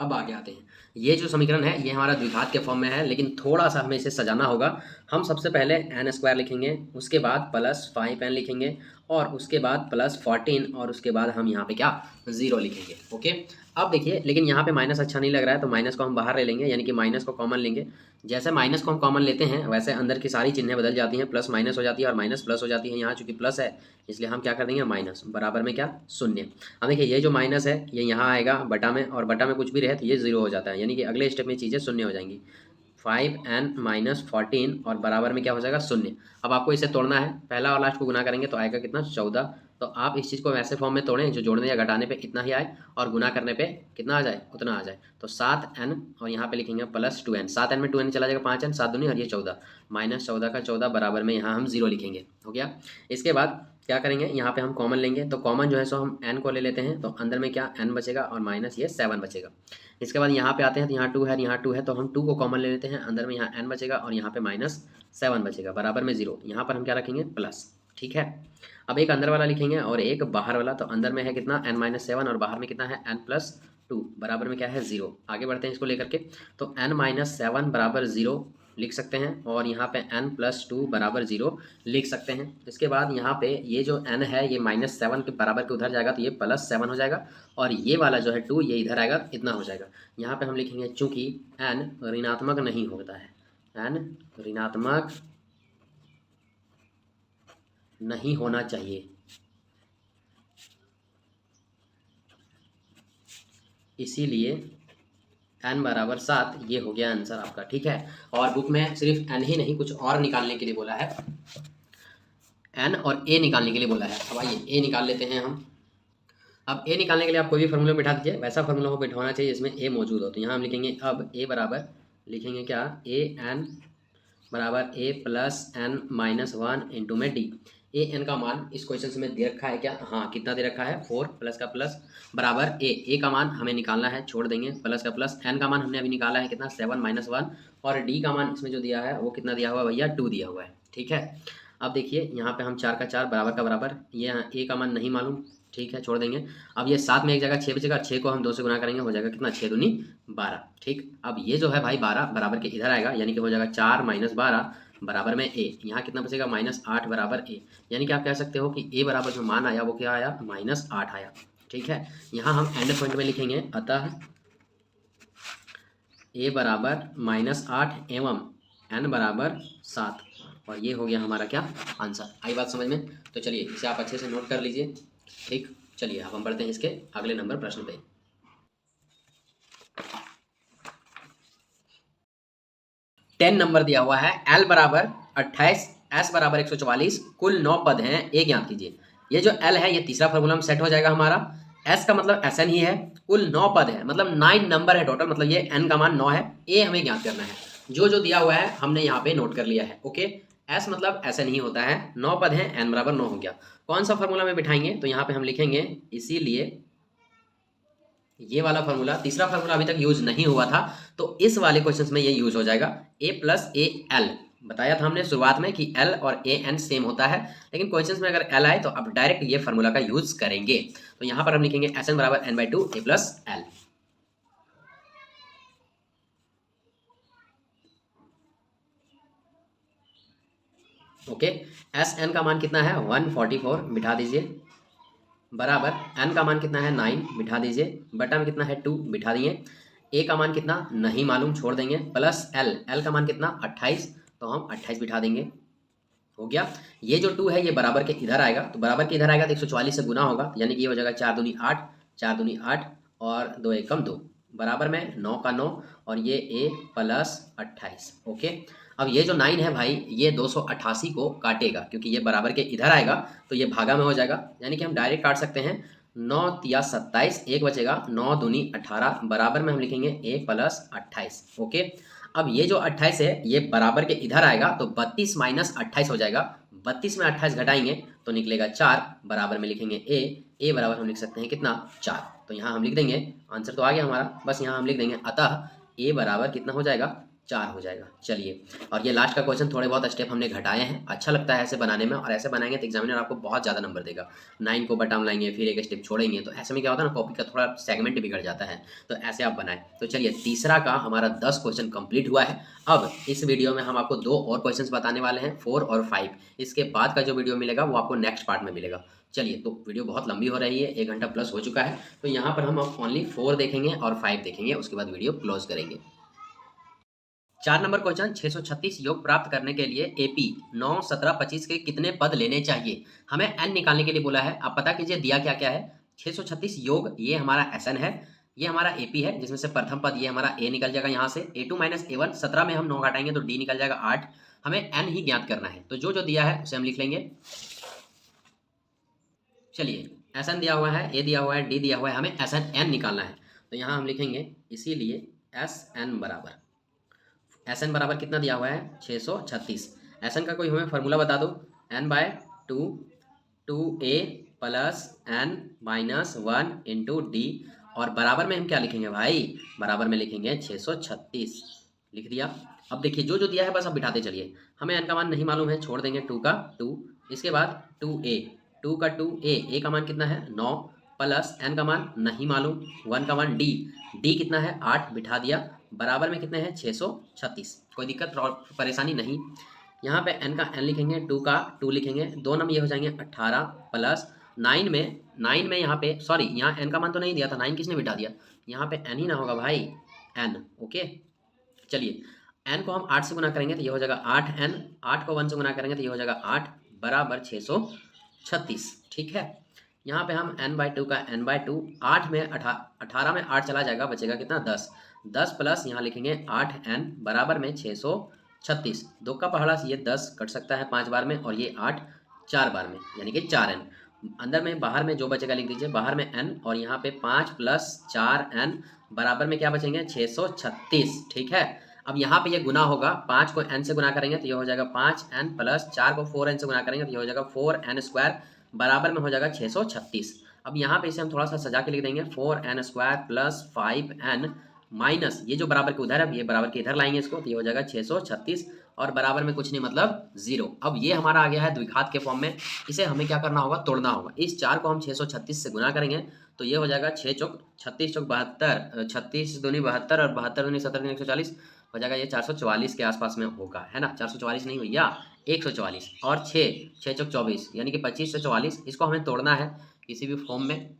अब आगे आते हैं। ये जो समीकरण है ये हमारा द्विघात के फॉर्म में है, लेकिन थोड़ा सा हमें इसे सजाना होगा। हम सबसे पहले एन स्क्वायर लिखेंगे, उसके बाद प्लस 5n लिखेंगे और उसके बाद प्लस 14 और उसके बाद हम यहाँ पे क्या 0 लिखेंगे। ओके, अब देखिए, लेकिन यहाँ पे माइनस अच्छा नहीं लग रहा है तो माइनस को हम बाहर ले लेंगे, यानी कि माइनस को कॉमन लेंगे। जैसे माइनस को हम कॉमन लेते हैं वैसे अंदर की सारी चिन्हें बदल जाती हैं, प्लस माइनस हो जाती है और माइनस प्लस हो जाती है। यहाँ चूंकि प्लस है इसलिए हम क्या कर देंगे माइनस, बराबर में क्या 0। अब देखिए ये जो माइनस है ये यहाँ आएगा बटा में, और बटा में कुछ भी रहे तो ये 0 हो जाता है, यानी कि अगले स्टेप में चीज़ें शून्य हो जाएंगी। 5n माइनस 14 और बराबर में क्या हो जाएगा 0। अब आपको इसे तोड़ना है, पहला और लास्ट को गुना करेंगे तो आएगा कितना 14। तो आप इस चीज़ को वैसे फॉर्म में तोड़ें जो जोड़ने या घटाने पे इतना ही आए और गुना करने पे कितना आ जाए उतना आ जाए। तो 7n और यहाँ पे लिखेंगे प्लस 2n, 7n में 2n चला जाएगा 5n, 7 दूनी और ये 14 माइनस 14 का 14 बराबर में यहाँ हम 0 लिखेंगे। हो गया। इसके बाद क्या करेंगे, यहाँ पे हम कॉमन लेंगे, तो कॉमन जो है सो हम n को ले लेते हैं, तो अंदर में क्या n बचेगा और माइनस ये 7 बचेगा। इसके बाद यहाँ पे आते हैं तो यहाँ 2 है, यहाँ 2 है, तो हम 2 को कॉमन ले लेते हैं, अंदर में यहाँ n बचेगा और यहाँ पे माइनस 7 बचेगा, बराबर में 0। यहाँ पर हम क्या रखेंगे प्लस। ठीक है, अब एक अंदर वाला लिखेंगे और एक बाहर वाला, तो अंदर में है कितना n माइनस 7 और बाहर में कितना है n प्लस 2, बराबर में क्या है 0। आगे बढ़ते हैं इसको लेकर के, तो n माइनस 7 बराबर 0 लिख सकते हैं और यहाँ पे n प्लस 2 बराबर 0 लिख सकते हैं। इसके बाद यहाँ पे ये जो n है ये माइनस 7 के बराबर के उधर जाएगा तो ये प्लस 7 हो जाएगा, और ये वाला जो है 2 ये इधर आएगा, इतना हो जाएगा। यहाँ पे हम लिखेंगे चूंकि n ऋणात्मक नहीं होता है, n ऋणात्मक नहीं होना चाहिए, इसीलिए n बराबर 7, ये हो गया आंसर आपका। ठीक है, और बुक में सिर्फ n ही नहीं कुछ और निकालने के लिए बोला है, n और a निकालने के लिए बोला है। अब आइए a निकाल लेते हैं हम। अब a निकालने के लिए आप कोई भी फॉर्मूला बिठा दीजिए, वैसा फॉर्मूला हो बिठाना चाहिए जिसमें a मौजूद हो। तो यहाँ हम लिखेंगे अब a बराबर लिखेंगे क्या a n बराबर a plus n minus 1 into में d। ए एन का मान इस क्वेश्चन में दे रखा है क्या? हाँ, कितना दे रखा है 4 प्लस का प्लस बराबर ए का मान हमें निकालना है, छोड़ देंगे, प्लस का प्लस एन का मान हमने अभी निकाला है कितना 7 माइनस 1, और डी का मान इसमें जो दिया है वो कितना दिया हुआ है भैया 2 दिया हुआ है। ठीक है, अब देखिए यहाँ पे हम 4 का 4 बराबर का बराबर, ये यहाँ ए का मान नहीं मालूम, ठीक है छोड़ देंगे। अब ये 7 में एक जगह 6 बचेगा, 6 को हम 2 से गुना करेंगे, हो जाएगा कितना 6 दूनी 12। ठीक, अब ये जो है भाई 12 बराबर के इधर आएगा, यानी कि हो जाएगा 4 माइनस 12 बराबर में ए, यहाँ कितना बचेगा माइनस 8 बराबर ए, यानी कि आप कह सकते हो कि ए बराबर जो मान आया वो क्या आया माइनस 8 आया। ठीक है, यहाँ हम एंड पॉइंट में लिखेंगे अतः ए बराबर माइनस 8 एवं एन बराबर 7, और ये हो गया हमारा क्या आंसर। आई बात समझ में? तो चलिए इसे आप अच्छे से नोट कर लीजिए। ठीक, चलिए अब हम बढ़ते हैं इसके अगले नंबर प्रश्न पे। 10 नंबर दिया हुआ है, L बराबर 28, S बराबर 144, कुल 9 पद हैं, एक याद कीजिए। ये जो L है ये तीसरा फॉर्मूला में सेट हो जाएगा हमारा, S का मतलब SN ही है, कुल 9 पद है मतलब 9 नंबर है टोटल, मतलब ये N का मान 9 है, A हमें ज्ञात करना है। जो दिया हुआ है हमने यहाँ पे नोट कर लिया है। ओके, S मतलब SN ही होता है, 9 पद हैं, N बराबर 9 हो गया। कौन सा फॉर्मूला में बिठाएंगे? तो यहाँ पे हम लिखेंगे इसीलिए ये वाला फॉर्मूला, तीसरा फॉर्मूला अभी तक यूज नहीं हुआ था तो इस वाले क्वेश्चन में ये यूज हो जाएगा, a प्लस ए एल। बताया था हमने शुरुआत में कि l और ए एन सेम होता है, लेकिन क्वेश्चन में अगर l आए तो अब डायरेक्ट ये फॉर्मूला का यूज करेंगे। तो यहाँ पर हम लिखेंगे एस एन बराबर N by 2 A plus L. Okay, S N का मान कितना है 144, बिठा दीजिए, बराबर n का मान कितना है 9, बिठा दीजिए, बटा में कितना है 2, बिठा दिए, a का मान कितना नहीं मालूम, छोड़ देंगे, प्लस l का मान कितना 28, तो हम 28 बिठा देंगे। हो गया, ये जो 2 है ये बराबर के इधर आएगा, तो बराबर के इधर आएगा तो 144 से गुना होगा, यानी कि ये हो जाएगा 4 दूनी 8, 4 दूनी 8 और 2 एकम 2, बराबर में 9 का 9 और ये a प्लस 28। ओके, अब ये जो 9 है भाई ये 288 को काटेगा, क्योंकि ये बराबर के इधर आएगा तो ये भागा में हो जाएगा, यानी कि हम डायरेक्ट काट सकते हैं, 9 तिया 27, एक बचेगा, 9 दूनी 18, बराबर में हम लिखेंगे a प्लस 28। ओके, अब ये जो 28 है ये बराबर के इधर आएगा तो 32 माइनस 28 हो जाएगा 32 में 28 घटाएंगे तो निकलेगा 4, बराबर में लिखेंगे ए बराबर हम लिख सकते हैं कितना 4। तो यहाँ हम लिख देंगे, आंसर तो आ गया हमारा, बस यहाँ हम लिख देंगे अतः ए बराबर कितना हो जाएगा 4 हो जाएगा। चलिए, और ये लास्ट का क्वेश्चन थोड़े बहुत स्टेप हमने घटाए हैं, अच्छा लगता है ऐसे बनाने में, और ऐसे बनाएंगे तो एग्जामिनर आपको बहुत ज़्यादा नंबर देगा। 9 को बटाम लाएंगे फिर एक स्टेप छोड़ेंगे, तो ऐसे में क्या होता है ना, कॉपी का थोड़ा सेगमेंट बिगड़ जाता है। तो ऐसे आप बनाएं। तो चलिए, तीसरा का हमारा 10 क्वेश्चन कंप्लीट हुआ है। अब इस वीडियो में हम आपको 2 और क्वेश्चन बताने वाले हैं, 4 और 5। इसके बाद का जो वीडियो मिलेगा वो आपको नेक्स्ट पार्ट में मिलेगा। चलिए, तो वीडियो बहुत लंबी हो रही है, 1 घंटा प्लस हो चुका है, तो यहाँ पर हम ओनली 4 देखेंगे और 5 देखेंगे, उसके बाद वीडियो क्लोज करेंगे। 4 नंबर क्वेश्चन, 636 योग प्राप्त करने के लिए एपी 9, 17, 25 के कितने पद लेने चाहिए? हमें एन निकालने के लिए बोला है। आप पता कीजिए दिया क्या क्या है। 636 योग, ये हमारा एसएन है, ये हमारा एपी है, जिसमें से प्रथम पद ये हमारा ए निकल जाएगा यहाँ से। ए2 माइनस ए1, 17 में हम 9 घटाएंगे तो डी निकल जाएगा 8। हमें एन ही ज्ञात करना है, तो जो जो दिया है उसे हम लिख लेंगे। चलिए, एसएन दिया हुआ है, ए दिया हुआ है, डी दिया हुआ है, हमें एसएन एन निकालना है। तो यहाँ हम लिखेंगे इसीलिए एस एन बराबर, एस एन बराबर कितना दिया हुआ है 636। एस एन का कोई हमें फार्मूला बता दो। N by 2, 2a plus N minus 1 into D, और बराबर में हम क्या लिखेंगे भाई, बराबर में लिखेंगे 636, लिख दिया। अब देखिए जो जो दिया है बस अब बिठाते चलिए। हमें एन का मान नहीं मालूम है, छोड़ देंगे 2 का 2, इसके बाद 2a, 2 का 2a का मान कितना है 9, प्लस एन का मान नहीं मालूम, 1 का मान डी कितना है 8, बिठा दिया। बराबर में कितने हैं 636। कोई दिक्कत परेशानी नहीं। यहाँ पे n का n लिखेंगे, 2 का 2 लिखेंगे, 2 नंबर ये हो जाएंगे 18, प्लस 9 में यहाँ पे सॉरी, यहाँ n का मान तो नहीं दिया था, 9 किसने बिठा दिया, यहाँ पे n ही ना होगा भाई, n। ओके, चलिए n को हम 8 से गुना करेंगे तो ये हो जाएगा 8n, 8 को 1 से गुना करेंगे तो ये हो जाएगा 8 बराबर 636। ठीक है, यहाँ पे हम n/2 का n/2, 8 में 18 में 8 चला जाएगा, बचेगा कितना 10 प्लस यहाँ लिखेंगे 8n बराबर में 636। 2 का पहाड़ा से ये 10 कट सकता है 5 बार में, और ये 8 4 बार में, यानी कि 4n। अंदर में बाहर में जो बचेगा लिख दीजिए, बाहर में n, और यहाँ पे 5 प्लस 4n बराबर में क्या बचेंगे 636। ठीक है, अब यहाँ पे ये गुना होगा, 5 को n से गुना करेंगे तो ये हो जाएगा 5n, प्लस 4 को 4n से गुना करेंगे तो ये हो जाएगा 4n स्क्वायर, बराबर में हो जाएगा 636। अब यहाँ पे इसे हम थोड़ा सा सजा के लिख देंगे, 4n square plus 5n minus ये जो बराबर के उधर है, ये बराबर के इधर लाएंगे इसको, तो ये हो जाएगा 636, और बराबर में कुछ नहीं मतलब 0। अब ये हमारा आ गया है द्विघात के फॉर्म में, इसे हमें क्या करना होगा, तोड़ना होगा। इस 4 को हम 636 से गुना करेंगे तो ये हो जाएगा 6 चौक 36, चौक 72, 36 दूनी 72, और 72 दूनी 70, 140 हो जाएगा, ये 444 के आसपास में होगा, है ना। 444 नहीं भैया, 144, और 6 चौक 24, यानी कि 25 से 44। इसको हमें तोड़ना है किसी भी फॉर्म में।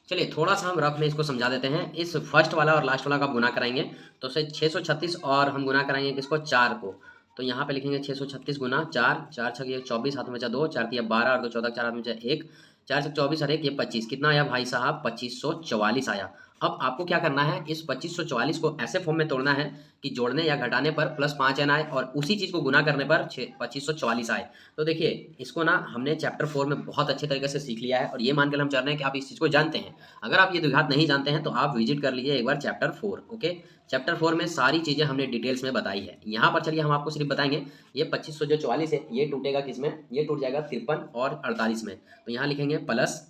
चलिए थोड़ा सा हम रफ में इसको समझा देते हैं। इस फर्स्ट वाला और लास्ट वाला का गुना कराएंगे तो से 636, और हम गुना कराएंगे किसको 4 को, तो यहाँ पे लिखेंगे 636 गुना 4, 4 छक ये 24, हाथ में बचा 2, 4 तिया 12, और 2 14, 4 हाथ में बचा 1, 4 छक 24 और 1 ये 25, कितना आया भाई साहब 2544 आया। अब आपको क्या करना है, इस 2544 को ऐसे फॉर्म में तोड़ना है कि जोड़ने या घटाने पर प्लस 5n आए, और उसी चीज़ को गुना करने पर 2544 आए। तो देखिए इसको ना हमने चैप्टर 4 में बहुत अच्छे तरीके से सीख लिया है, और ये मानकर हम चाह रहे हैं कि आप इस चीज़ को जानते हैं। अगर आप ये द्विघात नहीं जानते हैं तो आप विजिट कर लीजिए एक बार चैप्टर 4। ओके, चैप्टर 4 में सारी चीज़ें हमने डिटेल्स में बताई है। यहाँ पर चलिए हम आपको सिर्फ बताएंगे, ये 2544 है, ये टूटेगा किसमें, ये टूट जाएगा 53 और 48 में। तो यहाँ लिखेंगे प्लस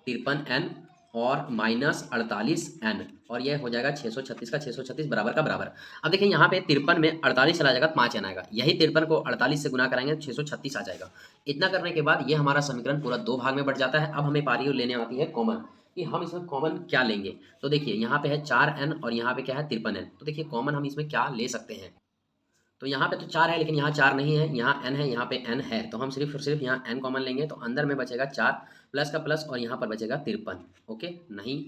53n और माइनस 48n, और ये हो जाएगा 636 का 636 बराबर का बराबर। अब देखिए यहाँ पे 53 में 48 चला जाएगा, 5n आएगा, यही 53 को 48 से गुना कराएंगे 636 आ जाएगा। इतना करने के बाद ये हमारा समीकरण पूरा 2 भाग में बढ़ जाता है। अब हमें पारी लेने आती है कॉमन, कि हम इसमें कॉमन क्या लेंगे। तो देखिए यहाँ पे है 4n और यहाँ पे क्या है 53n, तो देखिए कॉमन हम इसमें क्या ले सकते हैं। तो यहाँ पे तो 4 है, लेकिन यहाँ 4 नहीं है, यहाँ n है, यहाँ पे n है, तो हम सिर्फ यहाँ n कॉमन लेंगे, तो अंदर में बचेगा 4 प्लस का प्लस, और यहाँ पर बचेगा 53। ओके, नहीं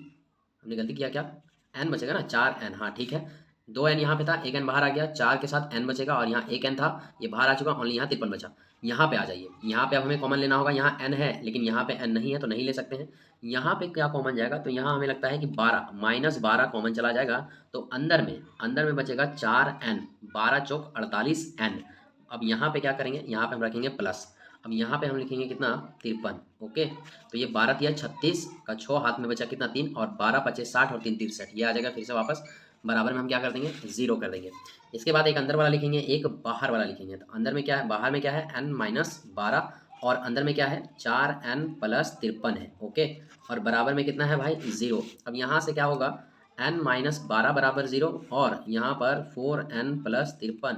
हमने गलती किया क्या, n बचेगा ना 4n, हाँ ठीक है, 2n यहाँ पे था, 1n बाहर आ गया, 4 के साथ n बचेगा, और यहाँ 1n था, ये बाहर आ चुका, ओनली यहाँ 53 बचा। यहाँ पे आ जाइए, यहाँ पे अब हमें कॉमन लेना होगा, यहाँ n है लेकिन यहाँ पे n नहीं है तो नहीं ले सकते हैं। यहाँ पे क्या कॉमन जाएगा, तो यहाँ हमें लगता है कि 12 माइनस 12 कॉमन चला जाएगा, तो अंदर में बचेगा 4n, 12 चौक 48n। अब यहाँ पे क्या करेंगे, यहाँ पे हम रखेंगे प्लस, अब यहाँ पे हम लिखेंगे कितना 53। ओके, तो ये 12 या 36 का 6 हाथ में बचा कितना 3, और 12 25 60 और 3 63, ये आ जाएगा फिर से वापस बराबर में हम क्या कर देंगे 0 कर देंगे। इसके बाद एक अंदर वाला लिखेंगे, एक बाहर वाला लिखेंगे। तो अंदर में क्या है, बाहर में क्या है n माइनस 12 और अंदर में क्या है 4n प्लस 53 है। ओके, और बराबर में कितना है भाई 0। अब यहाँ से क्या होगा n माइनस 12 बराबर 0 और यहाँ पर 4n प्लस 53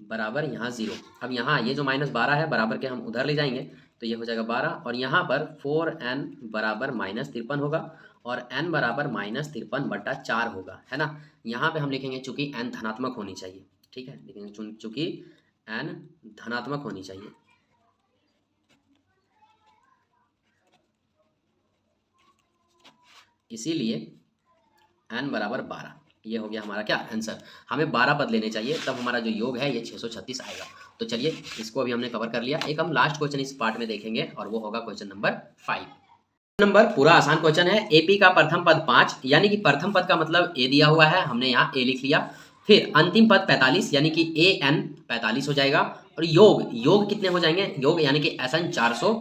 बराबर यहाँ 0। अब यहाँ ये जो माइनस 12 है बराबर के हम उधर ले जाएंगे तो ये हो जाएगा 12 और यहाँ पर 4n बराबर माइनस 53 होगा और n बराबर माइनस 53/4 होगा, है ना। यहाँ पे हम लिखेंगे चूंकि n धनात्मक होनी चाहिए, ठीक है, लिखेंगे चूंकि n धनात्मक होनी चाहिए। इसीलिए n बराबर 12, ये हो गया हमारा क्या आंसर। हमें 12 पद लेने चाहिए तब हमारा जो योग है ये 636 आएगा। तो चलिए इसको अभी हमने कवर कर लिया। एक हम लास्ट क्वेश्चन इस पार्ट में देखेंगे और वो होगा क्वेश्चन नंबर 5 नंबर। पूरा आसान क्वेश्चन है। एपी का प्रथम पद 5 यानी कि प्रथम पद का मतलब ए दिया हुआ है, हमने यहाँ ए लिख लिया। फिर अंतिम पद 45 यानी कि ए एन 45 हो जाएगा। और योग योग कितने हो जाएंगे, योग यानी कि एस एन 400,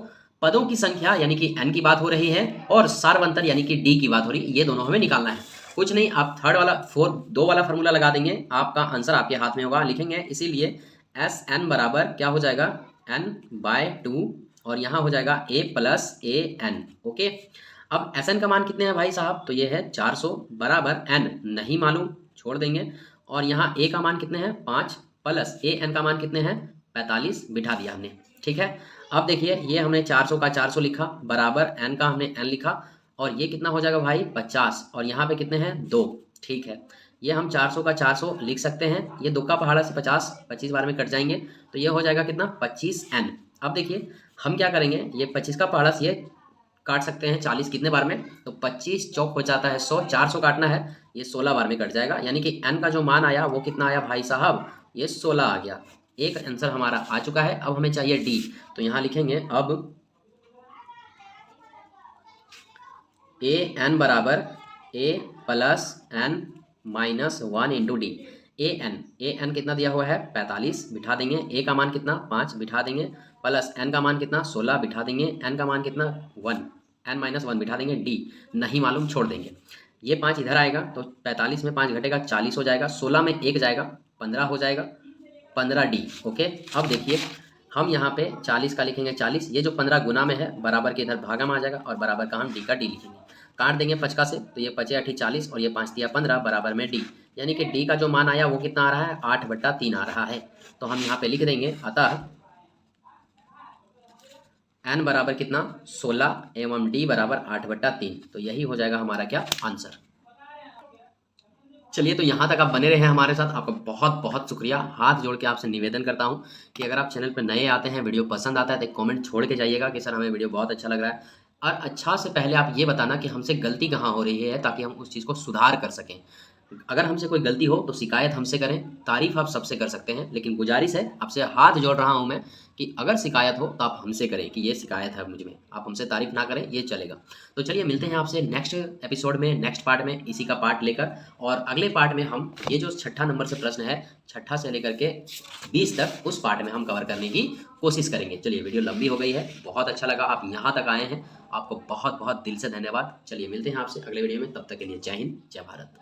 पदों की संख्या यानी कि एन की बात हो रही है और सार्वंतर यानी कि डी की बात हो रही है। ये दोनों हमें निकालना है, कुछ नहीं। आप थर्ड वाला 2 वाला फॉर्मूला लगा देंगे, आपका आंसर आपके हाथ में होगा। लिखेंगे इसीलिए एस एन बराबर क्या हो जाएगा n/2 और यहाँ हो जाएगा a plus A N. Okay, अब एस एन का मान कितने हैं भाई साहब, तो ये है 400 बराबर n नहीं मालूम छोड़ देंगे और यहाँ a का मान कितने हैं 5 प्लस ए एन का मान कितने हैं 45 बिठा दिया हमने, ठीक है। अब देखिए ये हमने 400 का 400 लिखा बराबर n का हमने n लिखा और ये कितना हो जाएगा भाई 50 और यहाँ पे कितने हैं 2, ठीक है। ये हम 400 का 400 लिख सकते हैं, ये 2 का पहाड़ा से 50 25 बार में कट जाएंगे तो ये हो जाएगा कितना 25n। अब देखिए हम क्या करेंगे, ये 25 का पहाड़ा से ये काट सकते हैं 40 कितने बार में, तो 25 चौक हो जाता है 100, 400 काटना है ये 16 बार में कट जाएगा। यानी कि n का जो मान आया वो कितना आया भाई साहब, ये 16 आ गया। एक आंसर हमारा आ चुका है। अब हमें चाहिए डी, तो यहाँ लिखेंगे अब ए एन बराबर A plus N minus 1 into D. A N कितना दिया हुआ है 45 बिठा देंगे, ए का मान कितना 5 बिठा देंगे प्लस एन का मान कितना 16 बिठा देंगे, एन का मान कितना 1 एन माइनस 1 बिठा देंगे, डी नहीं मालूम छोड़ देंगे। ये 5 इधर आएगा तो 45 में 5 घटेगा 40 हो जाएगा, 16 में 1 जाएगा 15 हो जाएगा 15D। ओके, अब देखिए हम यहाँ पे 40 का लिखेंगे 40, ये जो 15 गुना में है बराबर के इधर भागा में आ जाएगा और बराबर का हम डी का डी लिखेंगे, काट देंगे 5 का से तो ये 5 8 40 और ये 5 दिया 15 बराबर में डी। यानी कि डी का जो मान आया वो कितना आ रहा है 8/3 आ रहा है। तो हम यहाँ पे लिख देंगे अतः n बराबर कितना 16 एवं d बराबर 8/3। तो यही हो जाएगा हमारा क्या आंसर। चलिए तो यहाँ तक आप बने रहे हमारे साथ, आपका बहुत बहुत शुक्रिया। हाथ जोड़ के आपसे निवेदन करता हूँ कि अगर आप चैनल पर नए आते हैं, वीडियो पसंद आता है तो एक कमेंट छोड़ के जाइएगा कि सर हमें वीडियो बहुत अच्छा लग रहा है। और अच्छा से पहले आप ये बताना कि हमसे गलती कहाँ हो रही है ताकि हम उस चीज़ को सुधार कर सकें। अगर हमसे कोई गलती हो तो शिकायत हमसे करें, तारीफ आप सबसे कर सकते हैं, लेकिन गुजारिश है आपसे हाथ जोड़ रहा हूं मैं कि अगर शिकायत हो तो आप हमसे करें कि ये शिकायत है मुझ में, आप हमसे तारीफ ना करें ये चलेगा। तो चलिए मिलते हैं आपसे नेक्स्ट एपिसोड में, नेक्स्ट पार्ट में इसी का पार्ट लेकर। और अगले पार्ट में हम ये जो 6ठा नंबर से प्रश्न है 6ठा से लेकर के 20 तक उस पार्ट में हम कवर करने की कोशिश करेंगे। चलिए वीडियो लंबी हो गई है, बहुत अच्छा लगा आप यहाँ तक आए हैं, आपको बहुत बहुत दिल से धन्यवाद। चलिए मिलते हैं आपसे अगले वीडियो में, तब तक के लिए जय हिंद जय भारत।